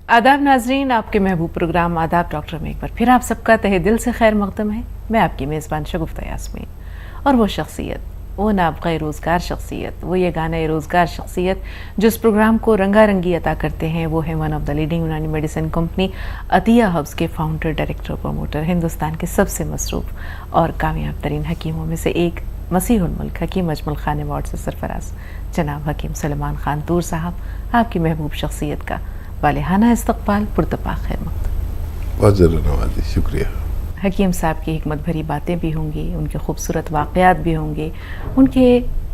आदाब नाजरीन, आपके महबूब प्रोग्राम आदाब डॉक्टर में एक बार फिर आप सबका तहे दिल से खैर मकदम है। मैं आपकी मेज़बान शगुफ्ता यास्मीन। और वो शख्सियत, वो नाबग़ा रोज़गार शख्सियत, वो ये गाना रोज़गार शख्सियत जो इस प्रोग्राम को रंगारंगी अता करते हैं, वो है वन ऑफ द लीडिंग यूनानी मेडिसिन कंपनी अतिया हब्स के फाउंडर, डायरेक्टर, प्रमोटर, हिंदुस्तान के सबसे मसरूफ़ और कामयाब तरीन हकीमों में से एक, मसीहुल मुल्क हकीम अजमल खान अवार्ड से सरफराज जनाब हकीम सलमान खान तूर साहब, आपकी महबूब शख्सियत का वालिहाना इस्तक़बाल, पुरतपा खैर मक़दम। बहुत ज़रूर नवाज़ी, शुक्रिया। हकीम साहब की हिकमत भरी बातें भी होंगी, उनके खूबसूरत वाक़यात भी होंगे, उनके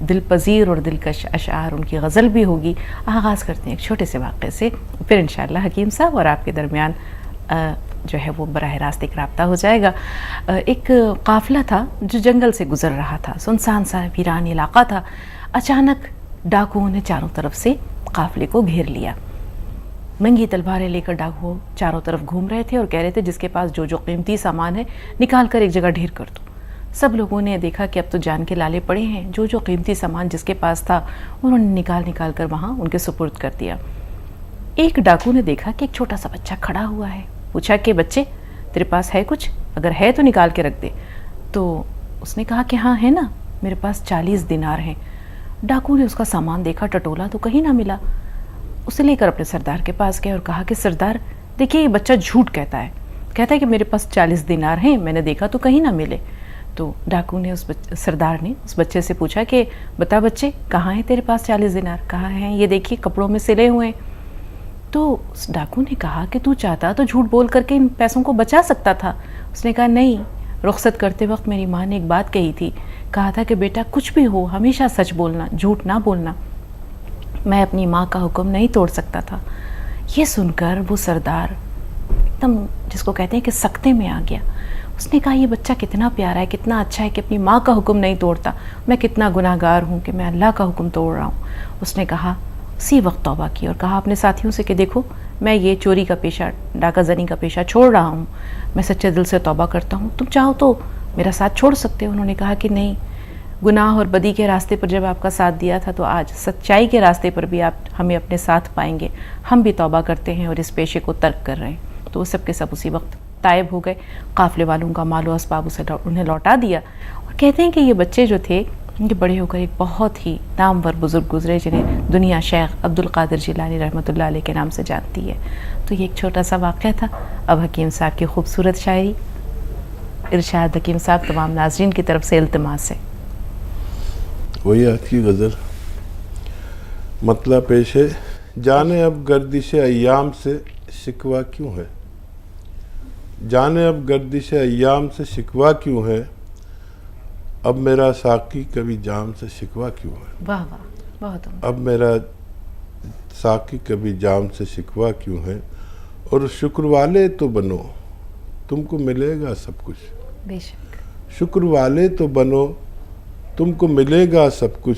दिल पज़ीर और दिलकश अशार, उनकी गज़ल भी होगी। आगाज़ करते हैं एक छोटे से वाक़े से, फिर इंशाअल्लाह हकीम साहब और आपके दरमियान जो है वो बराह रास्त एक राब्ता हो जाएगा। एक काफ़िला था जो जंगल से गुज़र रहा था, सुनसान सा वीरान इलाका था। अचानक डाकुओं ने चारों तरफ से काफ़िले को घेर लिया। नंगी तलवारें लेकर डाकू चारों तरफ घूम रहे थे और कह रहे थे जिसके पास जो जो कीमती सामान है निकाल कर एक जगह ढेर कर दो। सब लोगों ने देखा कि अब तो जान के लाले पड़े हैं, जो जो कीमती सामान जिसके पास था उन्होंने निकाल कर वहाँ उनके सुपुर्द कर दिया। एक डाकू ने देखा कि एक छोटा सा बच्चा खड़ा हुआ है। पूछा कि बच्चे, तेरे पास है कुछ? अगर है तो निकाल के रख दे। तो उसने कहा कि हाँ है ना, मेरे पास 40 दिनार हैं। डाकू ने उसका सामान देखा, टटोला तो कहीं ना मिला। उसे लेकर अपने सरदार के पास गए और कहा कि सरदार देखिए, ये बच्चा झूठ कहता है कि मेरे पास 40 दिनार हैं, मैंने देखा तो कहीं ना मिले। तो डाकू ने सरदार ने उस बच्चे से पूछा कि बता बच्चे, कहाँ है तेरे पास 40 दिनार? कहाँ हैं? ये देखिए कपड़ों में सिले हुए। तो उस डाकू ने कहा कि तू चाहता तो झूठ बोल करके इन पैसों को बचा सकता था। उसने कहा नहीं, रुखसत करते वक्त मेरी माँ ने एक बात कही थी, कहा था कि बेटा कुछ भी हो हमेशा सच बोलना, झूठ ना बोलना। मैं अपनी माँ का हुक्म नहीं तोड़ सकता था। ये सुनकर वो सरदार एकदम, जिसको कहते हैं कि सख्ते में आ गया। उसने कहा ये बच्चा कितना प्यारा है, कितना अच्छा है कि अपनी माँ का हुक्म नहीं तोड़ता। मैं कितना गुनाहगार हूँ कि मैं अल्लाह का हुक्म तोड़ रहा हूँ। उसने कहा, उसी वक्त तौबा की और कहा अपने साथियों से कि देखो, मैं ये चोरी का पेशा, डाका जनी का पेशा छोड़ रहा हूँ। मैं सच्चे दिल से तौबा करता हूँ, तुम चाहो तो मेरा साथ छोड़ सकते हो। उन्होंने कहा कि नहीं, गुनाह और बदी के रास्ते पर जब आपका साथ दिया था तो आज सच्चाई के रास्ते पर भी आप हमें अपने साथ पाएंगे। हम भी तौबा करते हैं और इस पेशे को तर्क कर रहे हैं। तो वो सब के सब उसी वक्त तायब हो गए। काफ़िले वालों का मालो असबाब उसे उन्हें लौटा दिया। और कहते हैं कि ये बच्चे जो थे ये बड़े होकर एक बहुत ही नामवर बुज़ुर्ग गुजरे, जिन्हें दुनिया शेख अब्दुल कादिर जिलानी रहमतुल्लाह अलैह के नाम से जानती है। तो ये एक छोटा सा वाक़या था। अब हकीम साहब की खूबसूरत शायरी इरशाद। हकीम साहब, तमाम नाज़रीन की तरफ से इल्तिमास है। वही आज की गज़ल मतलब पेश है। जाने अब गर्दिश अय्याम से शिकवा क्यों है, जाने अब गर्दिश अय्याम से शिकवा क्यों है, अब मेरा साकी कभी जाम से शिकवा क्यों है। वाह वाह, बहुत। अब मेरा साकी कभी जाम से शिकवा क्यों है, और शुक्र वाले तो बनो, तुमको मिलेगा सब कुछ। बेशक। शुक्र वाले तो बनो, तुमको मिलेगा सब कुछ,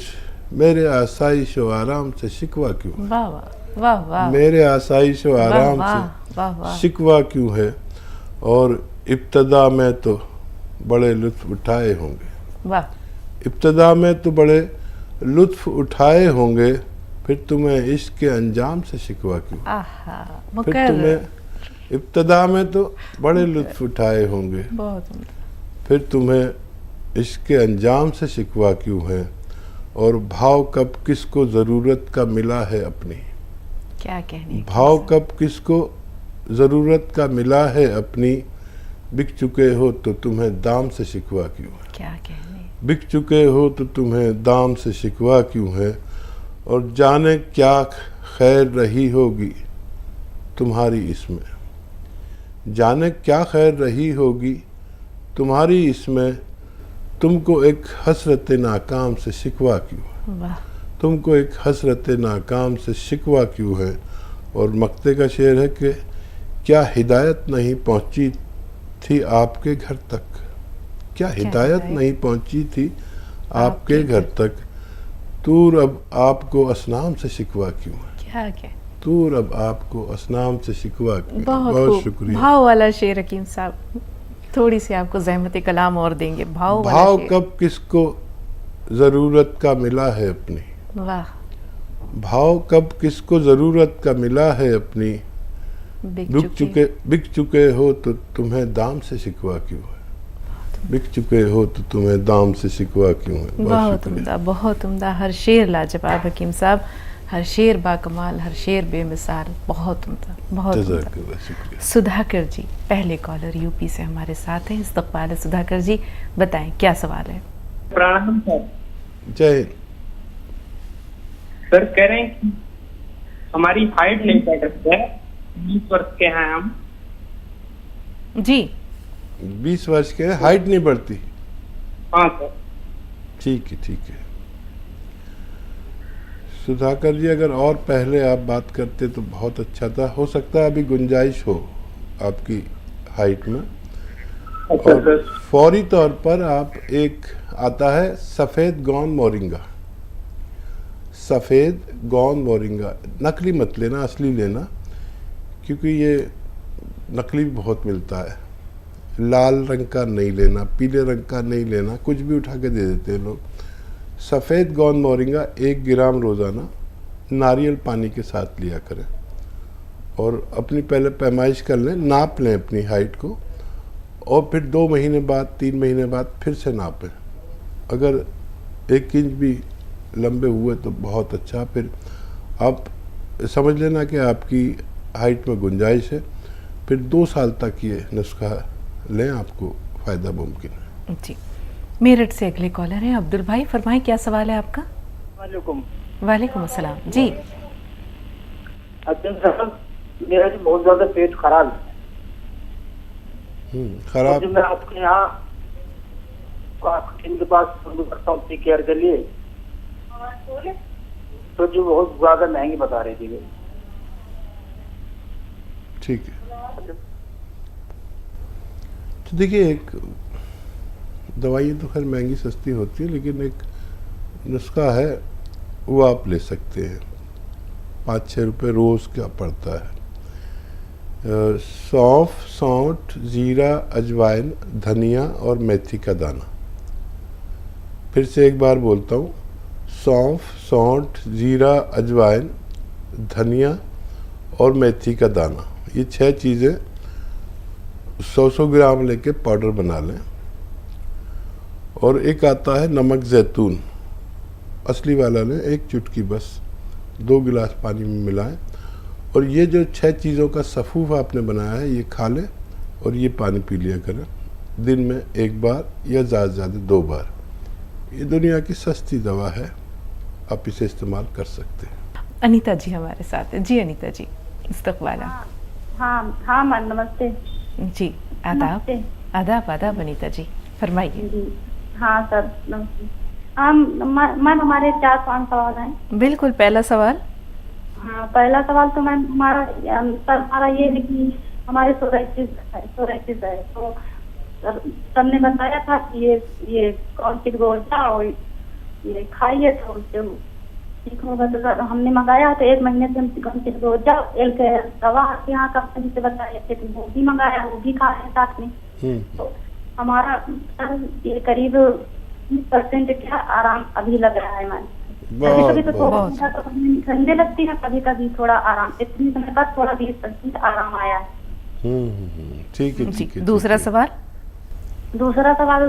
मेरे आसाइश व आराम से शिकवा क्यों है। वाह वाह वाह वाह। मेरे आसाइश व आराम से शिकवा क्यों है, और इब्तदा में तो बड़े लुत्फ उठाए होंगे। वाह। इब्तदा में तो बड़े लुत्फ उठाए होंगे, फिर तुम्हें इश्क के अंजाम से शिकवा क्यों। फिर तुम्हें इब्तदा में तो बड़े लुत्फ उठाए होंगे, फिर तुम्हें इश्क के अंजाम से शिकवा क्यों है, और भाव कब किसको ज़रूरत का मिला है अपनी। क्या कहने। भाव कब किसको ज़रूरत का मिला है अपनी, बिक चुके हो तो तुम्हें दाम से शिकवा क्यों है। क्या कहने। बिक चुके हो तो तुम्हें दाम से शिकवा क्यों है, और जाने क्या खैर रही होगी तुम्हारी इसमें, जाने क्या खैर रही होगी तुम्हारी इसमें, तुमको एक हसरत नाकाम से शिकवा क्यों है। वाह। तुमको एक हसरत नाकाम से शिकवा क्यों है। और मक्ते का शेर है कि क्या हिदायत नहीं पहुंची थी आपके घर तक, क्या हिदायत नहीं पहुंची थी आपके घर तक, तूर अब आपको असनाम से शिकवा क्यों है। क्या तूर अब आपको असनाम से शिकवा क्यों। बहुत शुक्रिया। भाव वाला शेर हकीम साहब, थोड़ी सी आपको ज़हमत कलाम और देंगे। भाव कब किसको ज़रूरत का मिला है अपनी। वाह। भाव कब किसको ज़रूरत का मिला है अपनी, बिक चुके हो तो तुम्हें दाम से शिकवा क्यों है, बिक चुके हो तो तुम्हें दाम से शिकवा क्यों है। बहुत उम्दा, बहुत उम्दा। हर शेर लाजवाब हकीम साहब, हर शेर बाकमाल, हर शेर बेमिसाल, बहुत उम्दा, बहुत उम्दा। सुधाकर जी पहले कॉलर यूपी से हमारे साथ हैं। इस्तकबाल है सुधाकर जी, बताएं क्या सवाल है। प्रणाम सर। जय सर, कह रहे हैं कि हमारी हाइट नहीं बढ़ रही है, 20 वर्ष के हैं हम जी। 20 वर्ष के, हाइट नहीं बढ़ती। हाँ सर। ठीक है, ठीक है सुधाकर जी, अगर और पहले आप बात करते तो बहुत अच्छा था। हो सकता है अभी गुंजाइश हो आपकी हाइट में। अच्छा और सर। फौरी तौर पर आप, एक आता है सफ़ेद गौन मोरिंगा, सफ़ेद गौन मोरिंगा, नकली मत लेना, असली लेना, क्योंकि ये नकली भी बहुत मिलता है। लाल रंग का नहीं लेना, पीले रंग का नहीं लेना, कुछ भी उठा के दे देते हैं लोग। सफ़ेद गौन मोरिंगा 1 ग्राम रोज़ाना नारियल पानी के साथ लिया करें, और अपनी पहले पैमाइश कर लें, नाप लें अपनी हाइट को, और फिर 2 महीने बाद 3 महीने बाद फिर से नापें। अगर 1 इंच भी लंबे हुए तो बहुत अच्छा। फिर आप समझ लेना कि आपकी हाइट में गुंजाइश है। फिर 2 साल तक ये नुस्खा लें, आपको फ़ायदा मुमकिन है। जी, मेरठ से अगले कॉलर हैं अब्दुल भाई, फरमाएं क्या सवाल है आपका। वालेकुम। वालेकुम अस्सलाम जी। अच्छा सर, मेरा जी बहुत ज्यादा पेट खराब है। खराब। तो मैं आपके यहाँ इनके पास करता हूँ केयर के लिए, तो जो बहुत ज्यादा महंगी बता रही थी। ठीक है, तो देखिए, एक दवाई तो खैर महंगी सस्ती होती है, लेकिन एक नुस्खा है वो आप ले सकते हैं। 5-6 रुपये रोज़ का पड़ता है। सौंफ, सौंठ, जीरा, अजवाइन, धनिया और मेथी का दाना। फिर से एक बार बोलता हूँ, सौंफ, सौंठ, जीरा, अजवाइन, धनिया और मेथी का दाना, ये 6 चीज़ें 100-100 ग्राम लेके पाउडर बना लें। और एक आता है नमक ज़ैतून, असली वाला लें, 1 चुटकी बस, 2 गिलास पानी में मिलाएं, और ये जो 6 चीज़ों का सफ़ूफ आपने बनाया है ये खा लें, और ये पानी पी लिया करें दिन में 1 बार या ज़्यादा से ज़्यादा 2 बार। ये दुनिया की सस्ती दवा है, आप इसे इस्तेमाल कर सकते हैं। अनीता जी हमारे साथ हैं। जी अनीता जी, इस्तकबाल। हाँ हाँ मैम, नमस्ते जी। आदाब आदाब आदाब अनीता जी, फरमाइए। जी। हाँ सर, नमस्ते। मैम हमारे 4-5 सवाल हैं। बिल्कुल, पहला सवाल। हाँ, पहला सवाल तो मैम हमारा ये है कि हमारे सोराइटिस है, तो सर ने बताया था कि ये कौन सी गोलियां और ये खाइए तो उससे ठीक होगा। तो सर हमने मंगाया, तो 1 महीने से हम कौन सी गोलियां, एक दवा आपके यहाँ कंपनी से बताया थे, तो वो भी मंगाया, वो भी खा रहे साथ में। तो हमारा सर ये करीब 20% क्या आराम अभी लग रहा है मैम। कभी कभी तो थोड़ा ठंडे लगती है, कभी कभी थोड़ा आराम, इतनी समय बाद थोड़ा 20% आराम आया है। ठीक है, ठीक है। दूसरा सवाल। दूसरा सवाल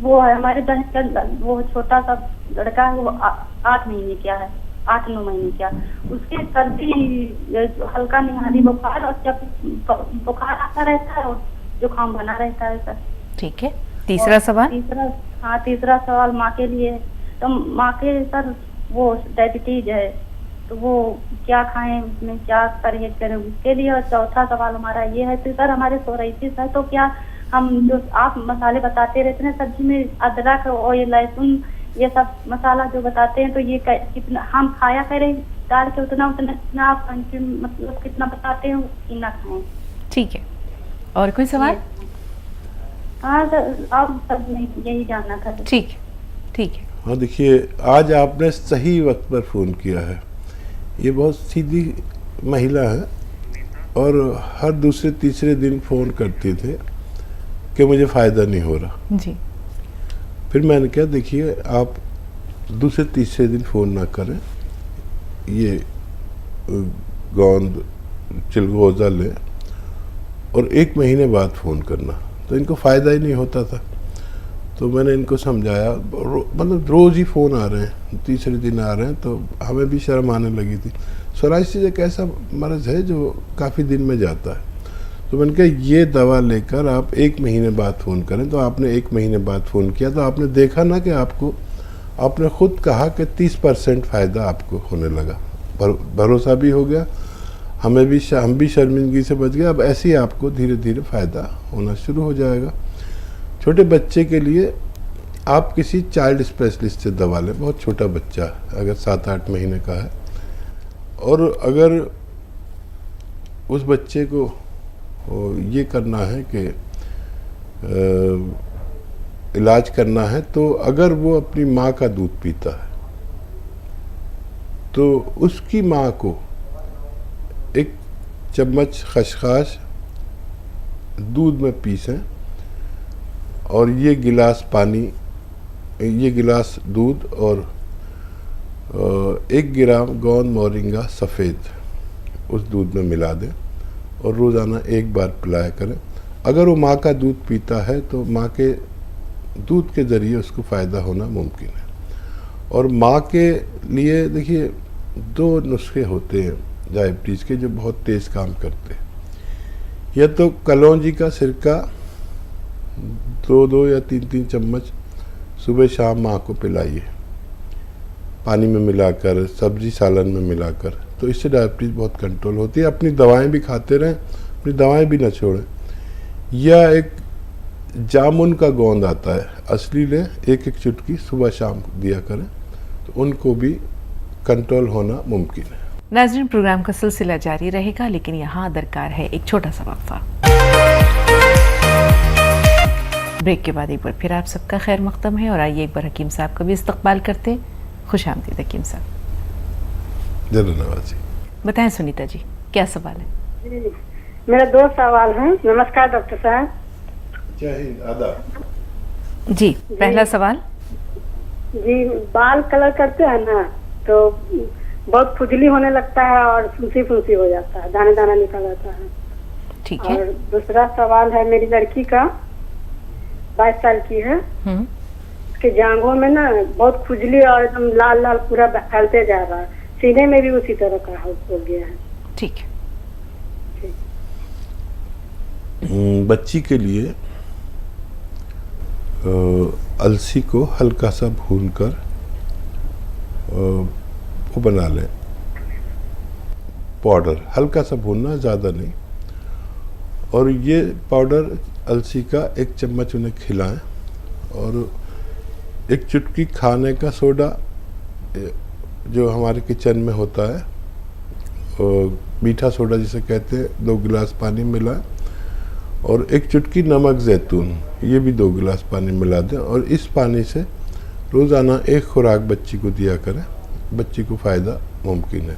वो है हमारे बहन का वो छोटा सा लड़का है, वो 8 महीने क्या है, 8-9 महीने क्या, उसके सर्दी, हल्का निहारी बुखार, और जब बुखार आता रहता है और जुकाम बना रहता है सर। ठीक है, तीसरा सवाल। तीसरा सवाल माँ के लिए। तो माँ के सर वो डायबिटीज है, तो वो क्या खाएं, उसमें क्या परहेज करें उसके लिए। और चौथा सवाल हमारा ये है, तो सर हमारे सोराइटिस है, तो क्या हम जो आप मसाले बताते रहते हैं सब्जी में, अदरक और ये लहसुन, ये सब मसाला जो बताते हैं, तो ये कितना हम खाया करें डाल के, उतना आप मतलब कितना बताते हैं उतना खाएं। ठीक है, और कोई सवाल? हाँ सर, आप सब यही जानना था। ठीक है। हाँ, देखिए, आज आपने सही वक्त पर फ़ोन किया है। ये बहुत सीधी महिला है, और हर दूसरे तीसरे दिन फ़ोन करते थे कि मुझे फ़ायदा नहीं हो रहा जी। फिर मैंने कहा, देखिए, आप दूसरे तीसरे दिन फ़ोन ना करें, ये गोंद चिलगोज़ा लें और 1 महीने बाद फ़ोन करना। तो इनको फ़ायदा ही नहीं होता था। तो मैंने इनको समझाया, मतलब रोज़ ही फ़ोन आ रहे हैं, तीसरे दिन आ रहे हैं, तो हमें भी शर्म आने लगी थी। सोराइसिस एक ऐसा मर्ज़ है जो काफ़ी दिन में जाता है। तो मैंने कहा ये दवा लेकर आप 1 महीने बाद फ़ोन करें। तो आपने 1 महीने बाद फ़ोन किया तो आपने देखा ना कि आपने ख़ुद कहा कि 30% फ़ायदा आपको होने लगा। भरोसा भी हो गया, हम भी शर्मिंदगी से बच गए। अब ऐसे ही आपको धीरे धीरे फ़ायदा होना शुरू हो जाएगा। छोटे बच्चे के लिए आप किसी चाइल्ड स्पेशलिस्ट से दवा लें। बहुत छोटा बच्चा अगर 7-8 महीने का है, और अगर उस बच्चे को ये करना है कि इलाज करना है, तो अगर वो अपनी माँ का दूध पीता है तो उसकी माँ को 1 चम्मच खसखस दूध में पीसें और ये गिलास दूध और 1 ग्राम गोंद मोरिंगा सफ़ेद उस दूध में मिला दें और रोज़ाना 1 बार पिलाया करें। अगर वो माँ का दूध पीता है तो माँ के दूध के ज़रिए उसको फ़ायदा होना मुमकिन है। और माँ के लिए देखिए 2 नुस्खे होते हैं डायबिटीज़ के जो बहुत तेज़ काम करते हैं। या तो कलौंजी का सिरका 2 या 3 चम्मच सुबह शाम माँ को पिलाइए, पानी में मिलाकर, सब्जी सालन में मिलाकर। तो इससे डायबिटीज़ बहुत कंट्रोल होती है। अपनी दवाएं भी खाते रहें, अपनी दवाएं भी न छोड़ें। या एक जामुन का गोंद आता है, असली लें, 1-1 चुटकी सुबह शाम दिया करें, तो उनको भी कंट्रोल होना मुमकिन है। नाज़रीन, प्रोग्राम का सिलसिला जारी रहेगा, लेकिन यहाँ दरकार है एक छोटा सा वक्फा। ब्रेक के बाद एक बार फिर आप सबका खैर मक़दम है और आइए एक बार हकीम साहब का भी इस्तकबाल करते हैं। खुश आमदीद हकीम साहब। जरूर नवाजी। बताएं सुनीता जी, क्या सवाल है? जी, मेरा 2 सवाल हैं। नमस्कार डॉक्टर साहब। जय हिंद, आदाब। जी, पहला सवाल। जी, बाल कलर करते हैं ना तो बहुत खुजली होने लगता है और फुंसी हो जाता है, दाना दाना निकल आता है। ठीक है। और दूसरा सवाल है, मेरी लड़की का 22 साल की है, उसके जांघों में ना बहुत खुजली और एकदम लाल लाल पूरा फैलते जा रहा है, सीने में भी उसी तरह का हो गया है। ठीक है। बच्ची के लिए अलसी को हल्का सा भूनकर वो बना लें पाउडर, हल्का सा भूनना, ज़्यादा नहीं। और ये पाउडर अलसी का 1 चम्मच उन्हें खिलाएं और 1 चुटकी खाने का सोडा जो हमारे किचन में होता है, मीठा सोडा जिसे कहते हैं, 2 गिलास पानी मिलाएं और 1 चुटकी नमक ज़ैतून, ये भी 2 गिलास पानी मिला दें और इस पानी से रोज़ाना 1 खुराक बच्ची को दिया करें। बच्ची को फ़ायदा मुमकिन है।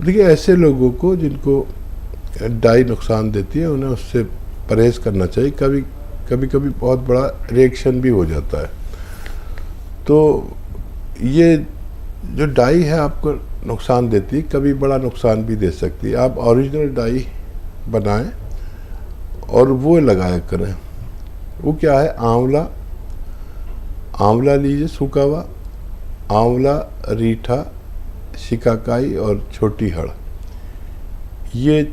देखिए, ऐसे लोगों को जिनको डाई नुकसान देती है, उन्हें उससे परहेज़ करना चाहिए। कभी बहुत बड़ा रिएक्शन भी हो जाता है। तो ये जो डाई है आपको नुकसान देती है, कभी बड़ा नुकसान भी दे सकती है। आप ओरिजिनल डाई बनाएं और वो लगाया करें। वो क्या है, आंवला लीजिए सूखा हुआ, आंवला, रीठा, शिकाकाई और छोटी हड़, ये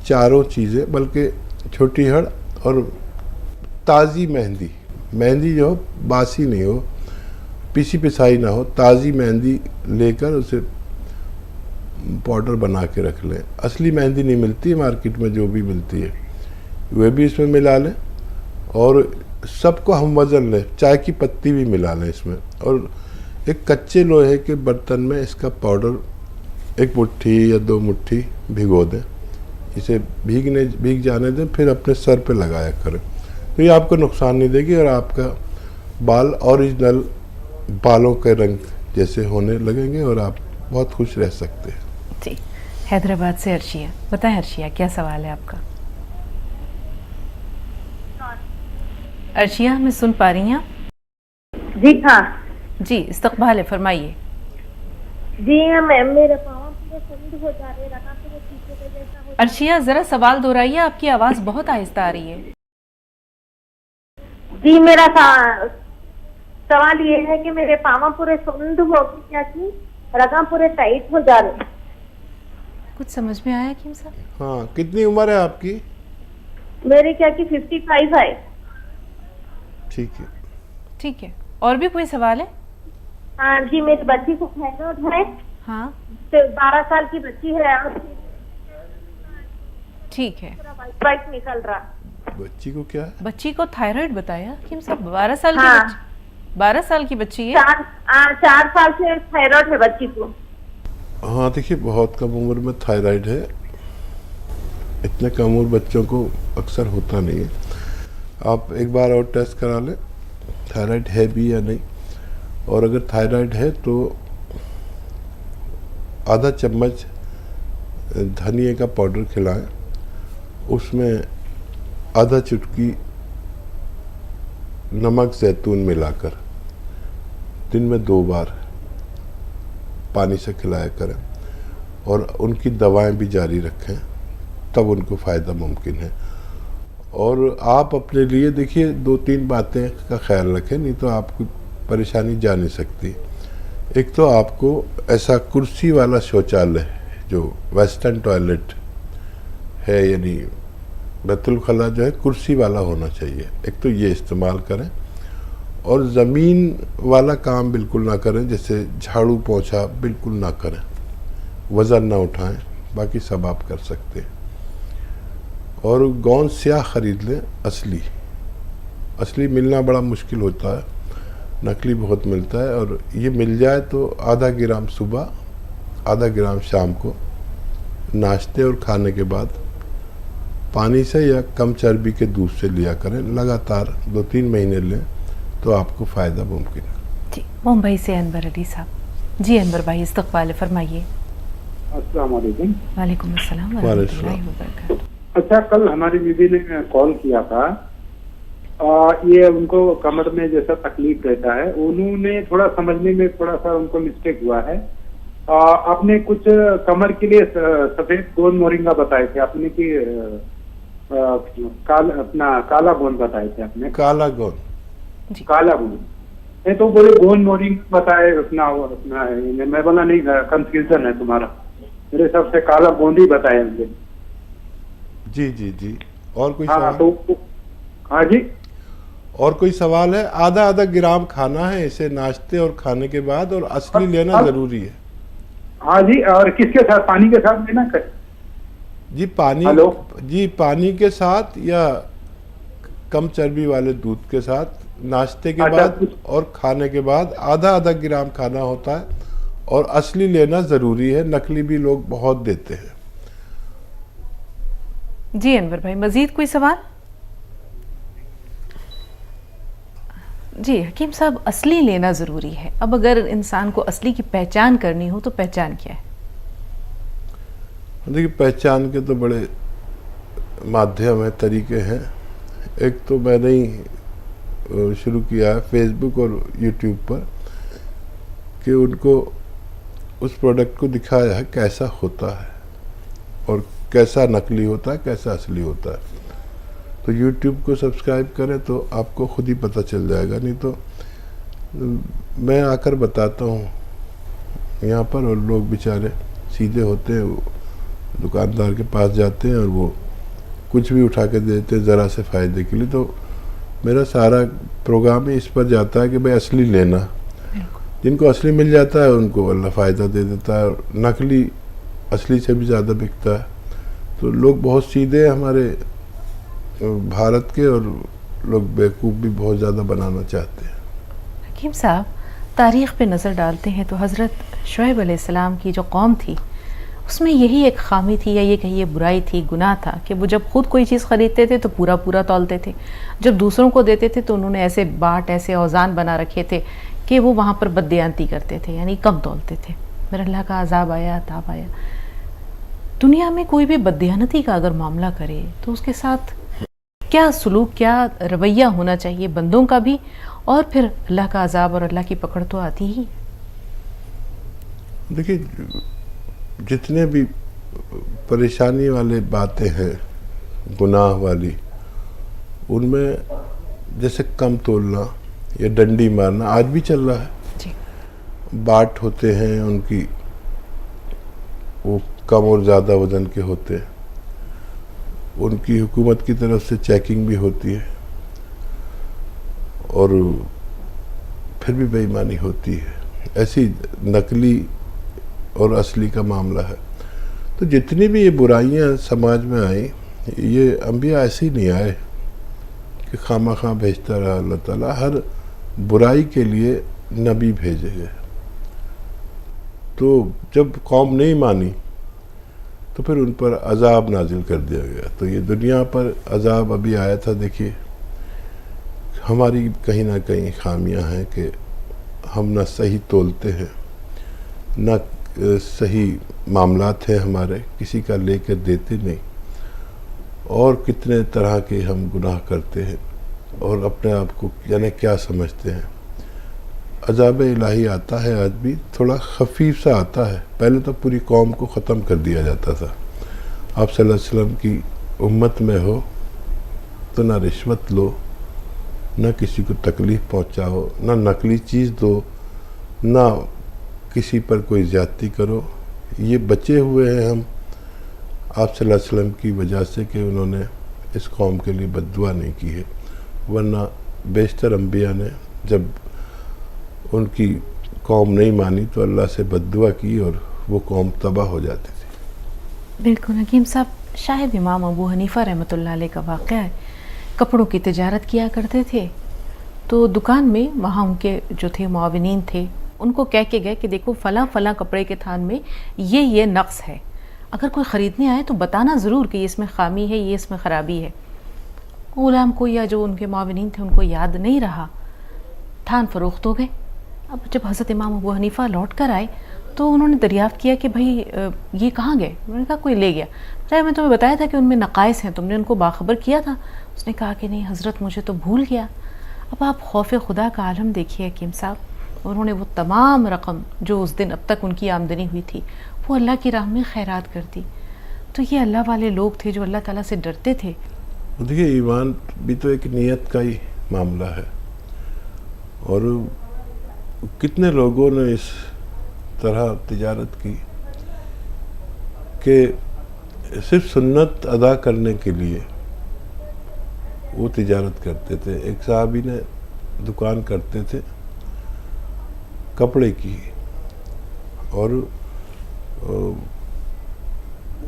चारों चीज़ें, बल्कि छोटी हड़ और ताज़ी मेहंदी जो हो, बासी नहीं हो, पीसी पिसाई ना हो, ताज़ी मेहंदी लेकर उसे पाउडर बना के रख लें। असली मेहंदी नहीं मिलती मार्केट में, जो भी मिलती है वह भी इसमें मिला लें और सबको हम वज़न लें। चाय की पत्ती भी मिला लें इसमें और एक कच्चे लोहे के बर्तन में इसका पाउडर 1 मुट्ठी या 2 मुट्ठी भिगो दें। इसे भीग जाने दें, फिर अपने सर पे लगाया करें। तो ये आपको नुकसान नहीं देगी और आपका बाल ओरिजिनल बालों के रंग जैसे होने लगेंगे और आप बहुत खुश रह सकते हैं। जी, हैदराबाद से अर्शिया। बताएं अर्शिया, क्या सवाल है आपका? अर्शिया, हमें सुन पा रही हैं? जी हाँ जी, इस्तकबाल है, फरमाइए। जी हाँ मैम, मेरे पाँव पूरे सुंद हो जा रहे, रगा पूरे पीछे के जैसा हो। अर्शिया जरा सवाल दोहराइए, आपकी आवाज बहुत आहिस्ता आ रही है। जी मेरा सवाल ये है कि मेरे पाँव पूरे सुंद हो गए, क्या कि रगा पूरे टाइट हो जा रहे। कुछ समझ में आया हकीम साहब? हाँ, कितनी उम्र है आपकी? मेरी क्या कि 55 है। ठीक है, ठीक है, और भी कोई सवाल है? हाँ जी, मेरी बच्ची को थायराइड है। हाँ, तो 12 साल की बच्ची है और ठीक है। वाइट निकल रहा। बच्ची को क्या है? बच्ची को थायराइड बताया हकीम साहब? 12 साल हाँ। की बच्ची? 12 साल की बच्ची है? 4 साल से थायराइड है बच्ची को। हाँ देखिए, बहुत कम उम्र में थायराइड है। इतने कम उम्र बच्चों को अक्सर होता नहीं है। आप एक बार और टेस्ट करा लें, थायराइड है भी या नहीं। और अगर थायराइड है तो आधा चम्मच धनिए का पाउडर खिलाएं, उसमें आधा चुटकी नमक जैतून मिलाकर दिन में 2 बार पानी से खिलाया करें, और उनकी दवाएं भी जारी रखें, तब उनको फ़ायदा मुमकिन है। और आप अपने लिए देखिए 2-3 बातें का ख्याल रखें, नहीं तो आपको परेशानी जा नहीं सकती। एक तो आपको ऐसा कुर्सी वाला शौचालय जो वेस्टर्न टॉयलेट है, यानी बैतुल खला जो है कुर्सी वाला होना चाहिए, एक तो ये इस्तेमाल करें। और ज़मीन वाला काम बिल्कुल ना करें, जैसे झाड़ू पोंछा बिल्कुल ना करें, वज़न ना उठाएं, बाकी सब आप कर सकते हैं। और गोंद स्याह ख़रीद लें, असली मिलना बड़ा मुश्किल होता है, नकली बहुत मिलता है। और ये मिल जाए तो आधा ग्राम सुबह, आधा ग्राम शाम को नाश्ते और खाने के बाद पानी से या कम चर्बी के दूध से लिया करें। लगातार 2-3 महीने लें तो आपको फ़ायदा मुमकिन है। जी, मुंबई से अनवर अली साहब। जी अनवर भाई, इस्तक़बाल फरमाइए। अस्सलाम वालेकुम। वालेकुम अस्सलाम व रहमतुल्लाहि व बरकातहू। अच्छा, कल हमारी बीवी ने कॉल किया था, ये उनको कमर में जैसा तकलीफ रहता है, उन्होंने थोड़ा समझने में थोड़ा सा उनको मिस्टेक हुआ है। आपने कुछ कमर के लिए सफेद गोंद मोरिंगा बताए थे आपने कि काला गोंद बताए थे आपने? काला गोंद, काला गोंद नहीं तो बोले गोंद मोरिंगा बताए। अपना मैं बोला नहीं, कंफ्यूजन है तुम्हारा, मेरे हिसाब से काला गोंद ही बताया मुझे। जी जी जी। और कोई हाँ सवाल? तो हाँ जी, और कोई सवाल है? आधा ग्राम खाना है इसे नाश्ते और खाने के बाद, और असली लेना जरूरी है। हाँ जी। और किसके साथ? पानी के साथ लेना कर? जी पानी। हेलो जी, पानी के साथ या कम चर्बी वाले दूध के साथ, नाश्ते के बाद और खाने के बाद आधा ग्राम खाना होता है, और असली लेना जरूरी है, नकली भी लोग बहुत देते हैं। जी अनवर भाई, मजीद कोई सवाल? जी हकीम साहब, असली लेना ज़रूरी है। अब अगर इंसान को असली की पहचान करनी हो तो पहचान क्या है? देखिए, पहचान के तो बड़े माध्यम है, तरीके हैं। एक तो मैंने ही शुरू किया है फेसबुक और यूट्यूब पर, कि उनको उस प्रोडक्ट को दिखाया है कैसा होता है और कैसा नकली होता है, कैसा असली होता है। तो यूट्यूब को सब्सक्राइब करें तो आपको खुद ही पता चल जाएगा, नहीं तो मैं आकर बताता हूँ यहाँ पर, और लोग बेचारे सीधे होते हैं, वो दुकानदार के पास जाते हैं और वो कुछ भी उठा के देते हैं ज़रा से फ़ायदे के लिए। तो मेरा सारा प्रोग्राम ही इस पर जाता है कि भाई असली लेना, जिनको असली मिल जाता है उनको अल्लाह फ़ायदा दे देता है, और नकली असली से भी ज़्यादा बिकता है। तो लोग बहुत सीधे हमारे भारत के, और लोग बेवकूफ़ भी बहुत ज़्यादा बनाना चाहते हैं। हकीम साहब, तारीख़ पे नज़र डालते हैं तो हज़रत शुएब अलैहिस्सलाम की जो कौम थी, उसमें यही एक खामी थी, या ये कहिए बुराई थी, गुनाह था, कि वो जब खुद कोई चीज़ ख़रीदते थे तो पूरा पूरा तौलते थे, जब दूसरों को देते थे तो उन्होंने ऐसे बाट, ऐसे औज़ान बना रखे थे कि वो वहाँ पर बददियानती करते थे, यानी कम तौलते थे। फिर अल्लाह का अज़ाब आया, ताब आया। दुनिया में कोई भी बददियानती का अगर मामला करे तो उसके साथ क्या सलूक, क्या रवैया होना चाहिए बंदों का भी, और फिर अल्लाह का अज़ाब और अल्लाह की पकड़ तो आती ही। देखिए, जितने भी परेशानी वाले बातें हैं, गुनाह वाली, उनमें जैसे कम तोलना या डंडी मारना आज भी चल रहा है जी। बाट होते हैं उनकी, वो कम और ज़्यादा वजन के होते हैं, उनकी हुकूमत की तरफ से चेकिंग भी होती है और फिर भी बेईमानी होती है। ऐसी नकली और असली का मामला है। तो जितनी भी ये बुराइयां समाज में आई, ये अंबिया ऐसे ही नहीं आए कि खामा खां भेजता रहा अल्लाह ताला, हर बुराई के लिए नबी भेजे गए। तो जब कौम नहीं मानी तो फिर उन पर अजाब नाजिल कर दिया गया। तो ये दुनिया पर अजाब अभी आया था। देखिए, हमारी कहीं ना कहीं खामियां हैं कि हम ना सही तोलते हैं, ना सही मामलात हैं हमारे, किसी का लेकर देते नहीं, और कितने तरह के हम गुनाह करते हैं और अपने आप को जाने क्या समझते हैं। अजाब इलाही आता है आज भी, थोड़ा खफीफ सा आता है। पहले तो पूरी कौम को ख़त्म कर दिया जाता था। आप सल्लल्लाहु अलैहि वसल्लम की उम्मत में हो तो ना रिश्वत लो, ना किसी को तकलीफ़ पहुंचाओ, ना नकली चीज़ दो, ना किसी पर कोई ज़्यादती करो। ये बचे हुए हैं हम आप सल्लल्लाहु अलैहि वसल्लम की वजह से कि उन्होंने इस कौम के लिए बद्दुआ नहीं की है, वरना बेशतर अंबिया ने जब उनकी कौम नहीं मानी तो अल्लाह से बद्दुआ की और वो कौम तबाह हो जाती थी। बिल्कुल हकीम साहब, शायद इमाम अबू हनीफ़ा रहमतुल्लाह अलैह का वाक़या है। कपड़ों की तिजारत किया करते थे, तो दुकान में वहाँ उनके जो थे मुआविनीन थे, उनको कह के गए कि देखो फ़लाँ फ़लाँ कपड़े के थान में ये नक्स है, अगर कोई ख़रीदने आए तो बताना ज़रूर कि ये इसमें ख़ामी है, ये इसमें ख़राबी है। ग़ुलाम को या जो उनके मुआविनीन थे उनको याद नहीं रहा, थान फ़रोख्त हो गए। अब जब हज़रत इमाम अबू हनीफ़ा लौट कर आए तो उन्होंने दरियाफ़्त किया कि भाई ये कहाँ गए। उन्होंने कहा कोई ले गया। अरे मैं तुम्हें बताया था कि उनमें नक़ाइस हैं, तुमने उनको बाखबर किया था। उसने कहा कि नहीं हज़रत, मुझे तो भूल गया। अब आप खौफ खुदा का आलम देखिए हकीम साहब, उन्होंने वो तमाम रकम जो उस दिन अब तक उनकी आमदनी हुई थी वो अल्लाह की राह में खैरात कर दी। तो ये अल्लाह वाले लोग थे जो अल्लाह ताला से डरते थे। देखिए, ईमान भी तो एक नियत का ही मामला है, और कितने लोगों ने इस तरह तिजारत की कि सिर्फ सुन्नत अदा करने के लिए वो तिजारत करते थे। एक साहबी ने दुकान करते थे कपड़े की, और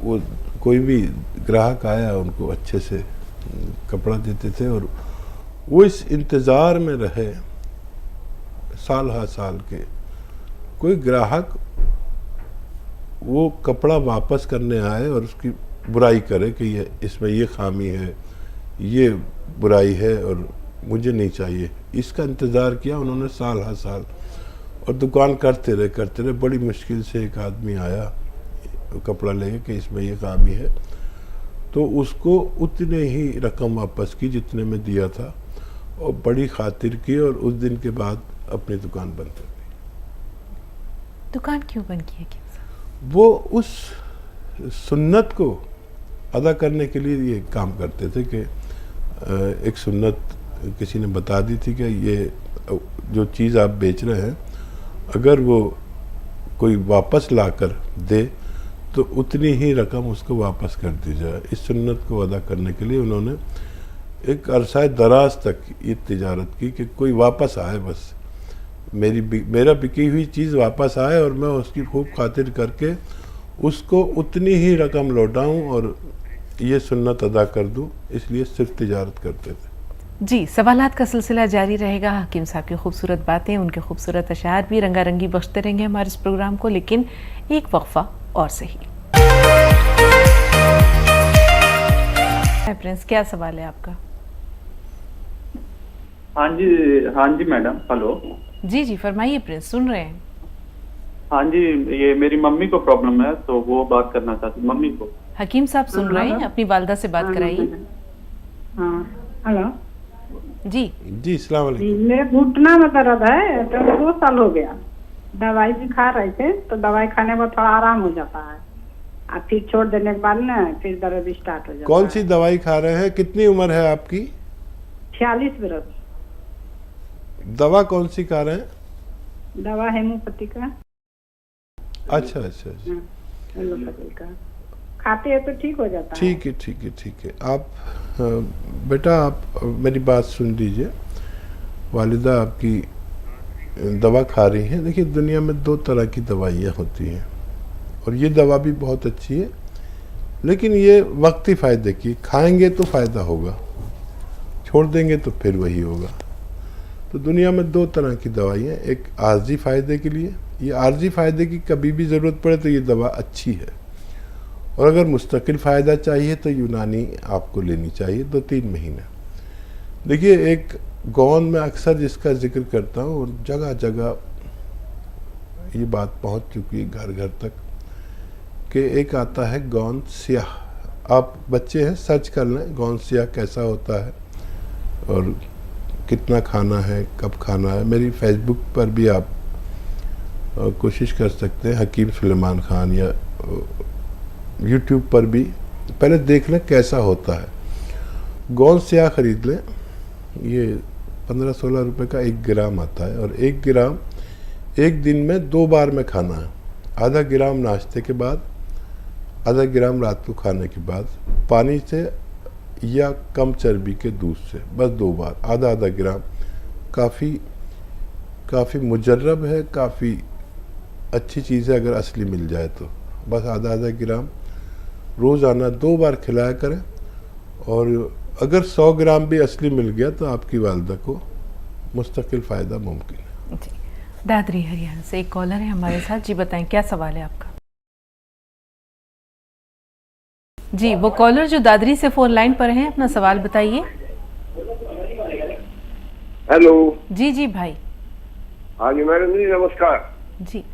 वो कोई भी ग्राहक आया उनको अच्छे से कपड़ा देते थे, और वो इस इंतज़ार में रहे साल हर साल के कोई ग्राहक वो कपड़ा वापस करने आए और उसकी बुराई करे कि ये इसमें ये खामी है, ये बुराई है और मुझे नहीं चाहिए। इसका इंतज़ार किया उन्होंने साल हर साल, और दुकान करते रहे। बड़ी मुश्किल से एक आदमी आया कपड़ा लेके कि इसमें ये खामी है, तो उसको उतने ही रकम वापस की जितने में दिया था, और बड़ी खातिर की, और उस दिन के बाद अपनी दुकान बंद कर दी। दुकान क्यों बंद की? वो उस सुन्नत को अदा करने के लिए ये काम करते थे कि एक सुन्नत किसी ने बता दी थी कि ये जो चीज़ आप बेच रहे हैं, अगर वो कोई वापस लाकर दे तो उतनी ही रकम उसको वापस कर दी जाए। इस सुन्नत को अदा करने के लिए उन्होंने एक अरसा दराज तक ये तिजारत की कि कोई वापस आए, बस मेरा बिकी हुई चीज़ वापस आए और मैं उसकी खूब खातिर करके उसको उतनी ही रकम लौटाऊं और ये सुन्नत अदा कर दूं। इसलिए सिर्फ तिजारत करते थे। जी, सवालात का सिलसिला जारी रहेगा। हकीम साहब की खूबसूरत बातें, उनके खूबसूरत अशार भी रंगारंगी बख्शते रहेंगे हमारे इस प्रोग्राम को, लेकिन एक वक्फा और सही। प्रिंस, क्या सवाल है आपका? हाँ जी मैडम, हेलो। जी फरमाइए प्रिंस, सुन रहे हैं। हाँ जी, ये मेरी मम्मी को प्रॉब्लम है तो वो बात करना चाहती मम्मी को। हकीम साहब सुन रहे हैं, अपनी वालदा से बात कराइए। हेलो जी, अस्सलाम वालेकुम। मेरे घुटना में दर्द है तो 2 साल हो गया। दवाई भी खा रहे थे, तो दवाई खाने के बाद थोड़ा आराम हो जाता है, और फिर छोड़ देने के बाद ना फिर दर्द स्टार्ट हो जाता है। कौन सी दवाई खा रहे हैं? कितनी उम्र है आपकी? 46 बरस। दवा कौन सी खा रहे हैं? दवा हेमोपैथी का। अच्छा अच्छा अच्छा, एलोपैथी का खाते हैं तो ठीक हो जाता है। ठीक है ठीक है ठीक है। आप बेटा आप मेरी बात सुन लीजिए। वालिदा आपकी दवा खा रही हैं। देखिए दुनिया में 2 तरह की दवाइयाँ होती हैं और ये दवा भी बहुत अच्छी है, लेकिन ये वक्ती फ़ायदे की। खाएंगे तो फ़ायदा होगा, छोड़ देंगे तो फिर वही होगा। तो दुनिया में 2 तरह की दवाइयाँ, एक आर्जी फ़ायदे के लिए। ये आर्जी फ़ायदे की कभी भी ज़रूरत पड़े तो ये दवा अच्छी है, और अगर मुस्तकिल फ़ायदा चाहिए तो यूनानी आपको लेनी चाहिए 2-3 महीने। देखिए एक गौन में अक्सर जिसका जिक्र करता हूँ और जगह जगह ये बात पहुँच चुकी है घर घर तक, कि एक आता है गौन स्याह। आप बच्चे हैं, सर्च कर लें गौन स्याह कैसा होता है और कितना खाना है, कब खाना है। मेरी फेसबुक पर भी आप कोशिश कर सकते हैं, हकीम सुलेमान खान, या यूट्यूब पर भी पहले देख लें कैसा होता है। गौन स्याह ख़रीद लें, ये 15-16 रुपए का 1 ग्राम आता है, और 1 ग्राम एक दिन में 2 बार में खाना है। आधा ग्राम नाश्ते के बाद, आधा ग्राम रात को खाने के बाद, पानी से या कम चर्बी के दूध से, बस 2 बार आधा आधा ग्राम। काफ़ी मुजर्रब है, काफ़ी अच्छी चीज़ है अगर असली मिल जाए तो। बस आधा आधा ग्राम रोज़ाना 2 बार खिलाया करें, और अगर 100 ग्राम भी असली मिल गया तो आपकी वालिदा को मुस्तकिल फ़ायदा मुमकिन है। जी, दादरी हरियाणा से एक कॉलर है हमारे साथ। जी बताएं क्या सवाल है आपका? जी वो कॉलर जो दादरी से फ़ोन लाइन पर हैं, अपना सवाल बताइए। हेलो। जी जी भाई। हाँ जी मैडम जी, नमस्कार जी,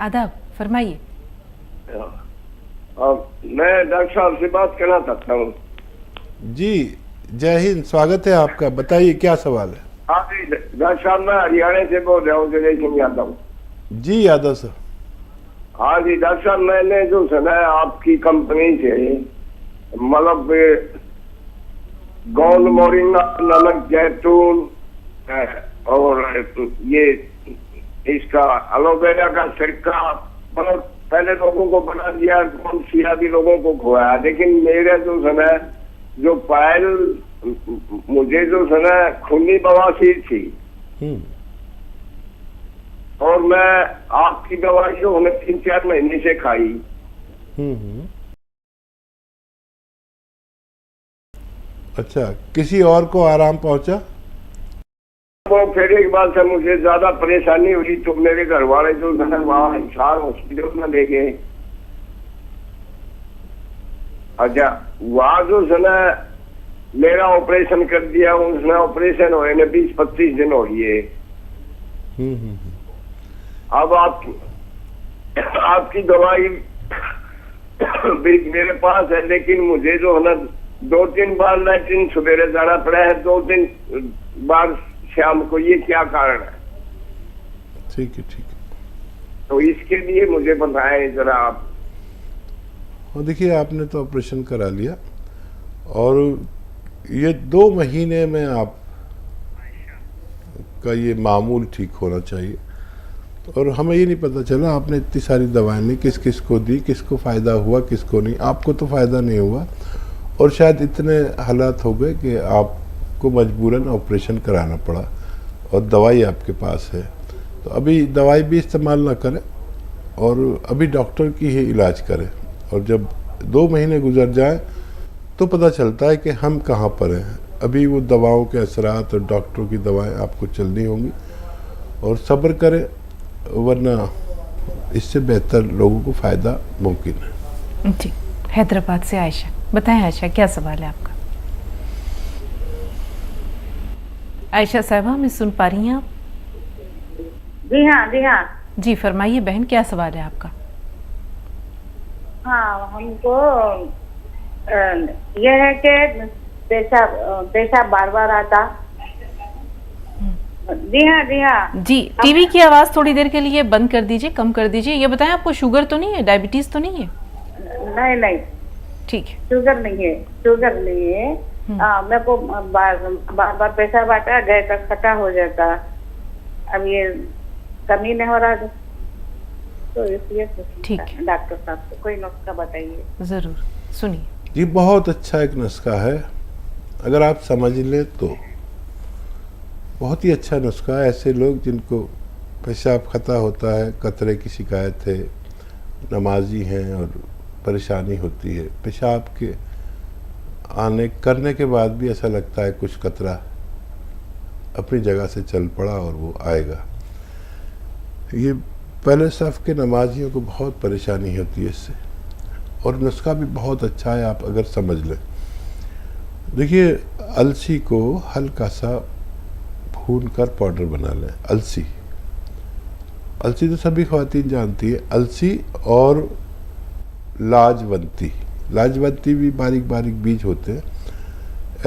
आदाब, फरमाइए। मैं डॉक्टर साहब से बात करना चाहता हूँ। जी जय हिंद, स्वागत है आपका, बताइए क्या सवाल है? हाँ जी डॉक्टर साहब, मैं हरियाणा से बोल रहा हूँ, जय सिंह यादव। जी यादव सर। हाँ जी डॉक्टर साहब, मैंने जो सुना है आपकी कंपनी से, मतलब गोंद मोरिंगा, नमक, जैतून और ये इसका एलोवेरा का सिरका, मतलब पहले लोगों को बना दिया, गोंद सिया भी लोगों को खुआया, लेकिन मेरे जो सुना जो पायल, मुझे जो सुना खूनी बवासीर थी, और मैं आपकी दवाई जो हमने 3-4 महीने से खाई। अच्छा, किसी और को आराम पहुंचा? वो फिर एक बार से मुझे ज्यादा परेशानी हुई तो मेरे घर वाले जो है वहाँ हिसार हॉस्पिटल में ले गए। अच्छा, वहाँ जो है मेरा ऑपरेशन कर दिया, उसने ऑपरेशन हुए ने 20-25 दिन हो गए। अब आपकी दवाई भी मेरे पास है, लेकिन मुझे जो है ना 2-3 बार लैट्रिन सवेरे जाना पड़ा है, 2-3 बार शाम को। ये क्या कारण है? ठीक है ठीक है, तो इसके लिए मुझे बताएं जरा आप। और देखिए आपने तो ऑपरेशन करा लिया, और ये 2 महीने में आप का ये मामूल ठीक होना चाहिए। और हमें ये नहीं पता चला आपने इतनी सारी दवाएं ली, किस किस को दी, किसको फ़ायदा हुआ, किसको नहीं। आपको तो फ़ायदा नहीं हुआ, और शायद इतने हालात हो गए कि आपको मजबूरन ऑपरेशन कराना पड़ा, और दवाई आपके पास है। तो अभी दवाई भी इस्तेमाल ना करें, और अभी डॉक्टर की ही इलाज करें। और जब 2 महीने गुजर जाए तो पता चलता है कि हम कहाँ पर हैं। अभी वो दवाओं के असरात और डॉक्टरों की दवाएं आपको चलनी होंगी, और सब्र करें, वरना इससे बेहतर लोगों को फ़ायदा मुमकिन है। जी, हैदराबाद से आयशा, बताएं आयशा क्या सवाल है आपका? आयशा साहबा, हमें सुन पा रही हैं आप? जी हाँ जी हाँ। जी फरमाइए बहन, क्या सवाल है आपका? हाँ, हमको यह है कि पेशाब बार बार आता, जी हाँ जी हाँ जी, टीवी की आवाज थोड़ी देर के लिए बंद कर दीजिए, कम कर दीजिए। ये बताएं, आपको शुगर तो नहीं है, डायबिटीज तो नहीं है? नहीं नहीं ठीक है। शुगर नहीं है, शुगर नहीं है। मेरे को बार बार पेशाब आता है, गैस का खट्टा हो जाता। अब ये कमी नहीं हो रहा तो इसलिए ठीक है। डॉक्टर साहब को कोई नुस्खा बताइए। जरूर, सुनिए। ये बहुत अच्छा एक नुस्खा है, अगर आप समझ लें तो बहुत ही अच्छा नुस्खा है। ऐसे लोग जिनको पेशाब खता होता है, कतरे की शिकायत है, नमाजी हैं और परेशानी होती है, पेशाब के आने करने के बाद भी ऐसा लगता है कुछ कतरा अपनी जगह से चल पड़ा और वो आएगा। ये पहले सफ़ के नमाजियों को बहुत परेशानी होती है इससे, और नुस्खा भी बहुत अच्छा है आप अगर समझ लें। देखिए, अलसी को हल्का सा भून कर पाउडर बना लें। अलसी तो सभी ख़वातीन जानती है। अलसी और लाजवंती भी बारीक बारीक बीज होते हैं।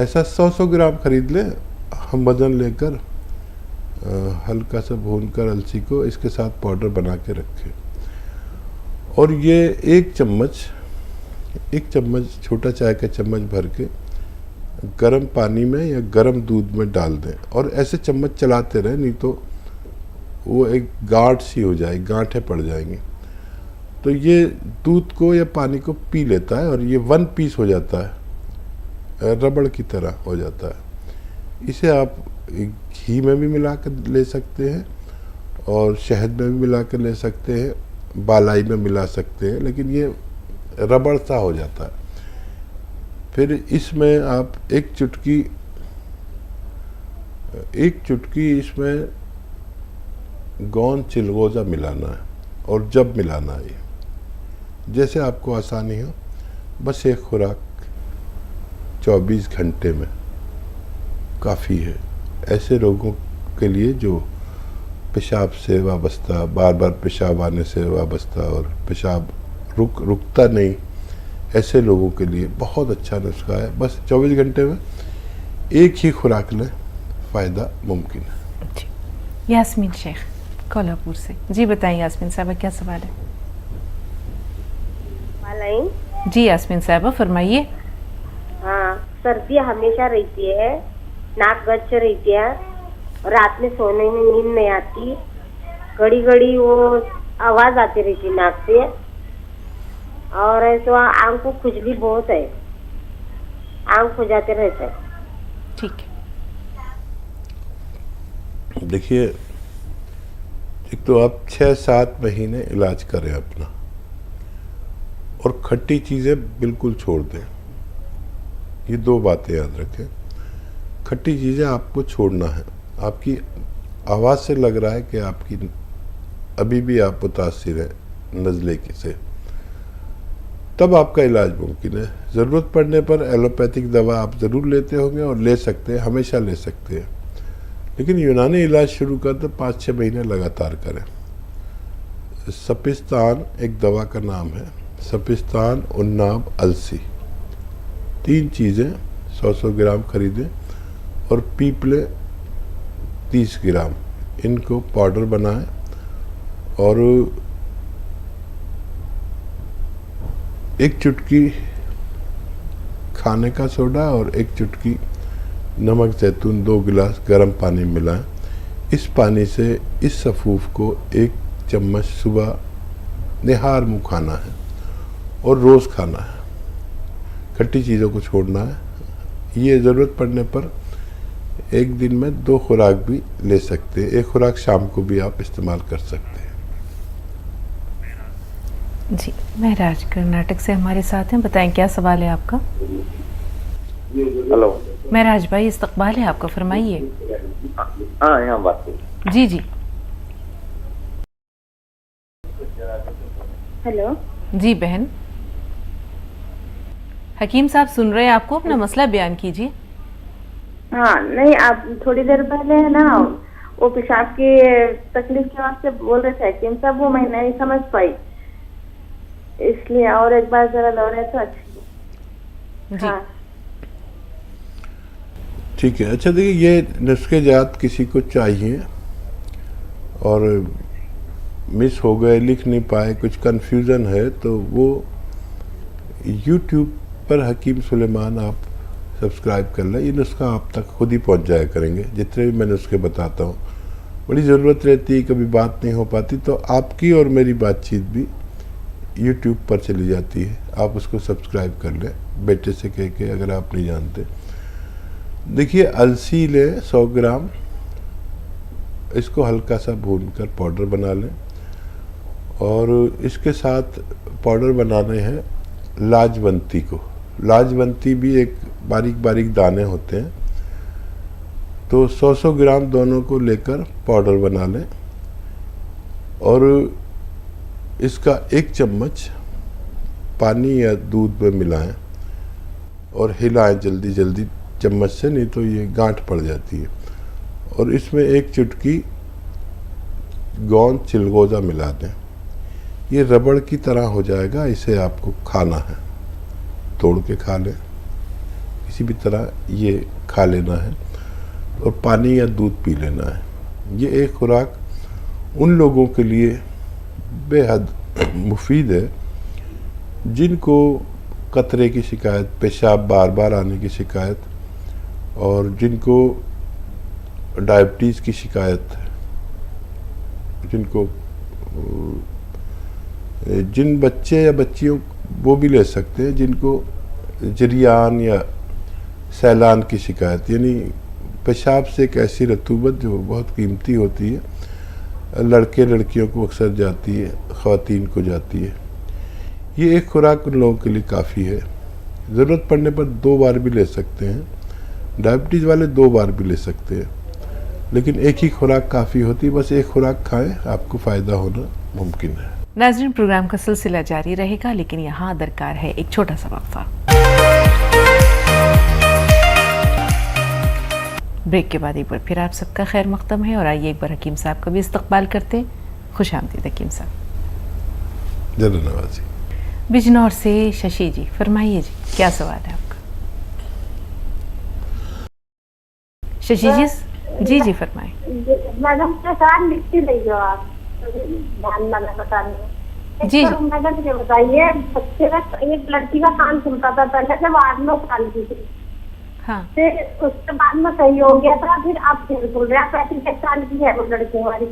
ऐसा 100 ग्राम खरीद लें, हम वज़न लेकर हल्का सा भून कर अलसी को इसके साथ पाउडर बना के रखें। और ये एक चम्मच छोटा चाय का चम्मच भर के गर्म पानी में या गर्म दूध में डाल दें, और ऐसे चम्मच चलाते रहें, नहीं तो वो एक गांठ सी हो जाएगी, गांठें पड़ जाएंगी। तो ये दूध को या पानी को पी लेता है और ये 1 पीस हो जाता है, रबड़ की तरह हो जाता है। इसे आप घी में भी मिला कर ले सकते हैं और शहद में भी मिला कर ले सकते हैं, बालाई में मिला सकते हैं, लेकिन ये रबड़ सा हो जाता है। फिर इसमें आप एक चुटकी इसमें गोंद चिलगोज़ा मिलाना है, और जब मिलाना है जैसे आपको आसानी हो। बस एक खुराक 24 घंटे में काफ़ी है ऐसे लोगों के लिए जो पेशाब से वाबस्ता, बार बार पेशाब आने से वाबस्ता और पेशाब रुकता नहीं, ऐसे लोगों के लिए बहुत अच्छा नुस्खा है। बस 24 घंटे में एक ही खुराक लें, फ़ायदा मुमकिन है। यास्मीन शेख कोल्हापुर से। जी बताइए यास्मीन साहबा, क्या सवाल है? जी यास्मीन साहबा फरमाइए। हाँ, सर्दी हमेशा रहती है, नाक गच्च रहती है, रात में सोने में नींद नहीं आती, घड़ी घड़ी वो आवाज आती रहती नाक से, और ऐसा आंख को खुजली बहुत है, आंख हो जाते रहते हैं। ठीक है। देखिए, एक तो आप 6-7 महीने इलाज करें अपना, और खट्टी चीज़ें बिल्कुल छोड़ दें। ये 2 बातें याद रखें। खट्टी चीज़ें आपको छोड़ना है। आपकी आवाज़ से लग रहा है कि आपकी अभी भी आप मुतासिर हैं नज़ले की से, तब आपका इलाज मुमकिन है। ज़रूरत पड़ने पर एलोपैथिक दवा आप ज़रूर लेते होंगे और ले सकते हैं, हमेशा ले सकते हैं, लेकिन यूनानी इलाज शुरू कर तो 5-6 महीने लगातार करें। सपिस्तान एक दवा का नाम है, सपिस्तान, उन्नाब, अलसी, 3 चीज़ें 100 ग्राम खरीदें और पीपले 30 ग्राम, इनको पाउडर बनाएं और एक चुटकी खाने का सोडा और एक चुटकी नमक जैतून 2 गिलास गर्म पानी में मिलाएं। इस पानी से इस सफ़ूफ को 1 चम्मच सुबह निहार मुँह खाना है और रोज़ खाना है। खट्टी चीज़ों को छोड़ना है। ये ज़रूरत पड़ने पर एक दिन में 2 खुराक भी ले सकते हैं, 1 खुराक शाम को भी आप इस्तेमाल कर सकते हैं। जी, महराज कर्नाटक से हमारे साथ हैं, बताएं क्या सवाल है आपका? हेलो महराज भाई, इस्तकबाल है आपका, फरमाइए। हाँ, यहाँ बात जी जी। हेलो जी बहन, हकीम साहब सुन रहे हैं आपको, अपना मसला बयान कीजिए। हाँ, नहीं आप थोड़ी देर पहले है ना वो पेशाब की तकलीफ के वास्ते बोल रहे थे हकीम साहब, वो मैं नहीं समझ पाई, इसलिए और एक बार जरा दोहराए तो अच्छी। जी हाँ। ठीक है। अच्छा देखिए, ये नुस्खे जात किसी को चाहिए और मिस हो गए, लिख नहीं पाए, कुछ कन्फ्यूज़न है, तो वो यूट्यूब पर हकीम सुलेमान आप सब्सक्राइब कर लें। ये नुस्खा आप तक खुद ही पहुंच जाया करेंगे, जितने भी मैं नुस्खे बताता हूँ। बड़ी ज़रूरत रहती है, कभी बात नहीं हो पाती, तो आपकी और मेरी बातचीत भी यूट्यूब पर चली जाती है। आप उसको सब्सक्राइब कर लें, बेटे से कह के, अगर आप नहीं जानते। देखिए, अलसी लें 100 ग्राम, इसको हल्का सा भून कर पाउडर बना लें, और इसके साथ पाउडर बनाने हैं लाजवंती को। लाजवंती भी एक बारीक बारीक दाने होते हैं, तो 100 ग्राम दोनों को लेकर पाउडर बना लें, और इसका 1 चम्मच पानी या दूध में मिलाएं और हिलाएं जल्दी जल्दी चम्मच से, नहीं तो ये गांठ पड़ जाती है। और इसमें 1 चुटकी गोंद चिलगोज़ा मिला दें। ये रबड़ की तरह हो जाएगा, इसे आपको खाना है, तोड़ के खा लें, किसी भी तरह ये खा लेना है, और पानी या दूध पी लेना है। ये एक खुराक उन लोगों के लिए बेहद मुफीद है जिनको कतरे की शिकायत, पेशाब बार बार आने की शिकायत, और जिनको डायबिटीज़ की शिकायत है, जिन बच्चे या बच्चियों, वो भी ले सकते हैं जिनको जरियान या सैलान की शिकायत, यानी पेशाब से एक ऐसी रतूबत जो बहुत कीमती होती है, लड़के लड़कियों को अक्सर जाती है, ख़वातीन को जाती है। ये एक खुराक उन लोगों के लिए काफ़ी है। ज़रूरत पड़ने पर 2 बार भी ले सकते हैं, डायबिटीज़ वाले 2 बार भी ले सकते हैं, लेकिन एक ही खुराक काफ़ी होती है। बस एक खुराक खाएं, आपको फ़ायदा होना मुमकिन है। नाज़रीन, प्रोग्राम का सिलसिला जारी रहेगा, लेकिन यहाँ दरकार है एक छोटा सा वक्फा। ब्रेक के बाद एक बार फिर आप सबका खैर मक़दम है, और आइए एक बार हकीम साहब का भी इस्तकबाल करते हैं। खुश आमदीद हकीम साहब। जरूर नवाजी। बिजनौर से शशि जी, फरमाइए जी, क्या सवाल है आपका? शशि जी, जी फरमाएं। मैडम के साथ लिखती रही हो आप, ध्यान में बताने। जी मैडम ये बताइए, बच्चे का, एक लड़की का कान सुनता था पहले, जब 8-9 साल की थी, हाँ, फिर उसके बाद में सही हो गया था, फिर अब फिर बोल रहा 35 साल की है वो लड़की हमारी।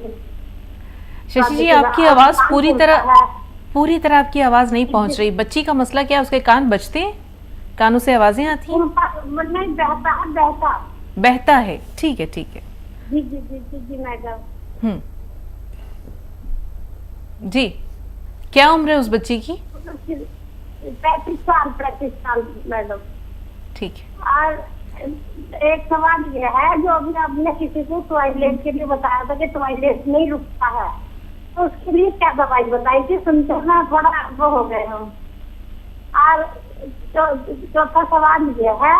शशि जी, आपकी आवाज पूरी तरह आपकी आवाज नहीं पहुंच रही। बच्ची का मसला क्या, उसके कान बजते हैं, कानों से आवाजें आती हैं? नहीं, बहता है। ठीक है जी मैडम। जी, क्या उम्र है उस बच्ची की? 35 साल मैडम। ठीक है। और एक सवाल ये है, जो अभी आपने किसी को टॉयलेट के लिए बताया था कि टॉयलेट नहीं रुकता है, तो उसके लिए क्या दवाई बताई थी? सुनते ना थोड़ा वो हो गए हम। और चौथा सवाल ये है,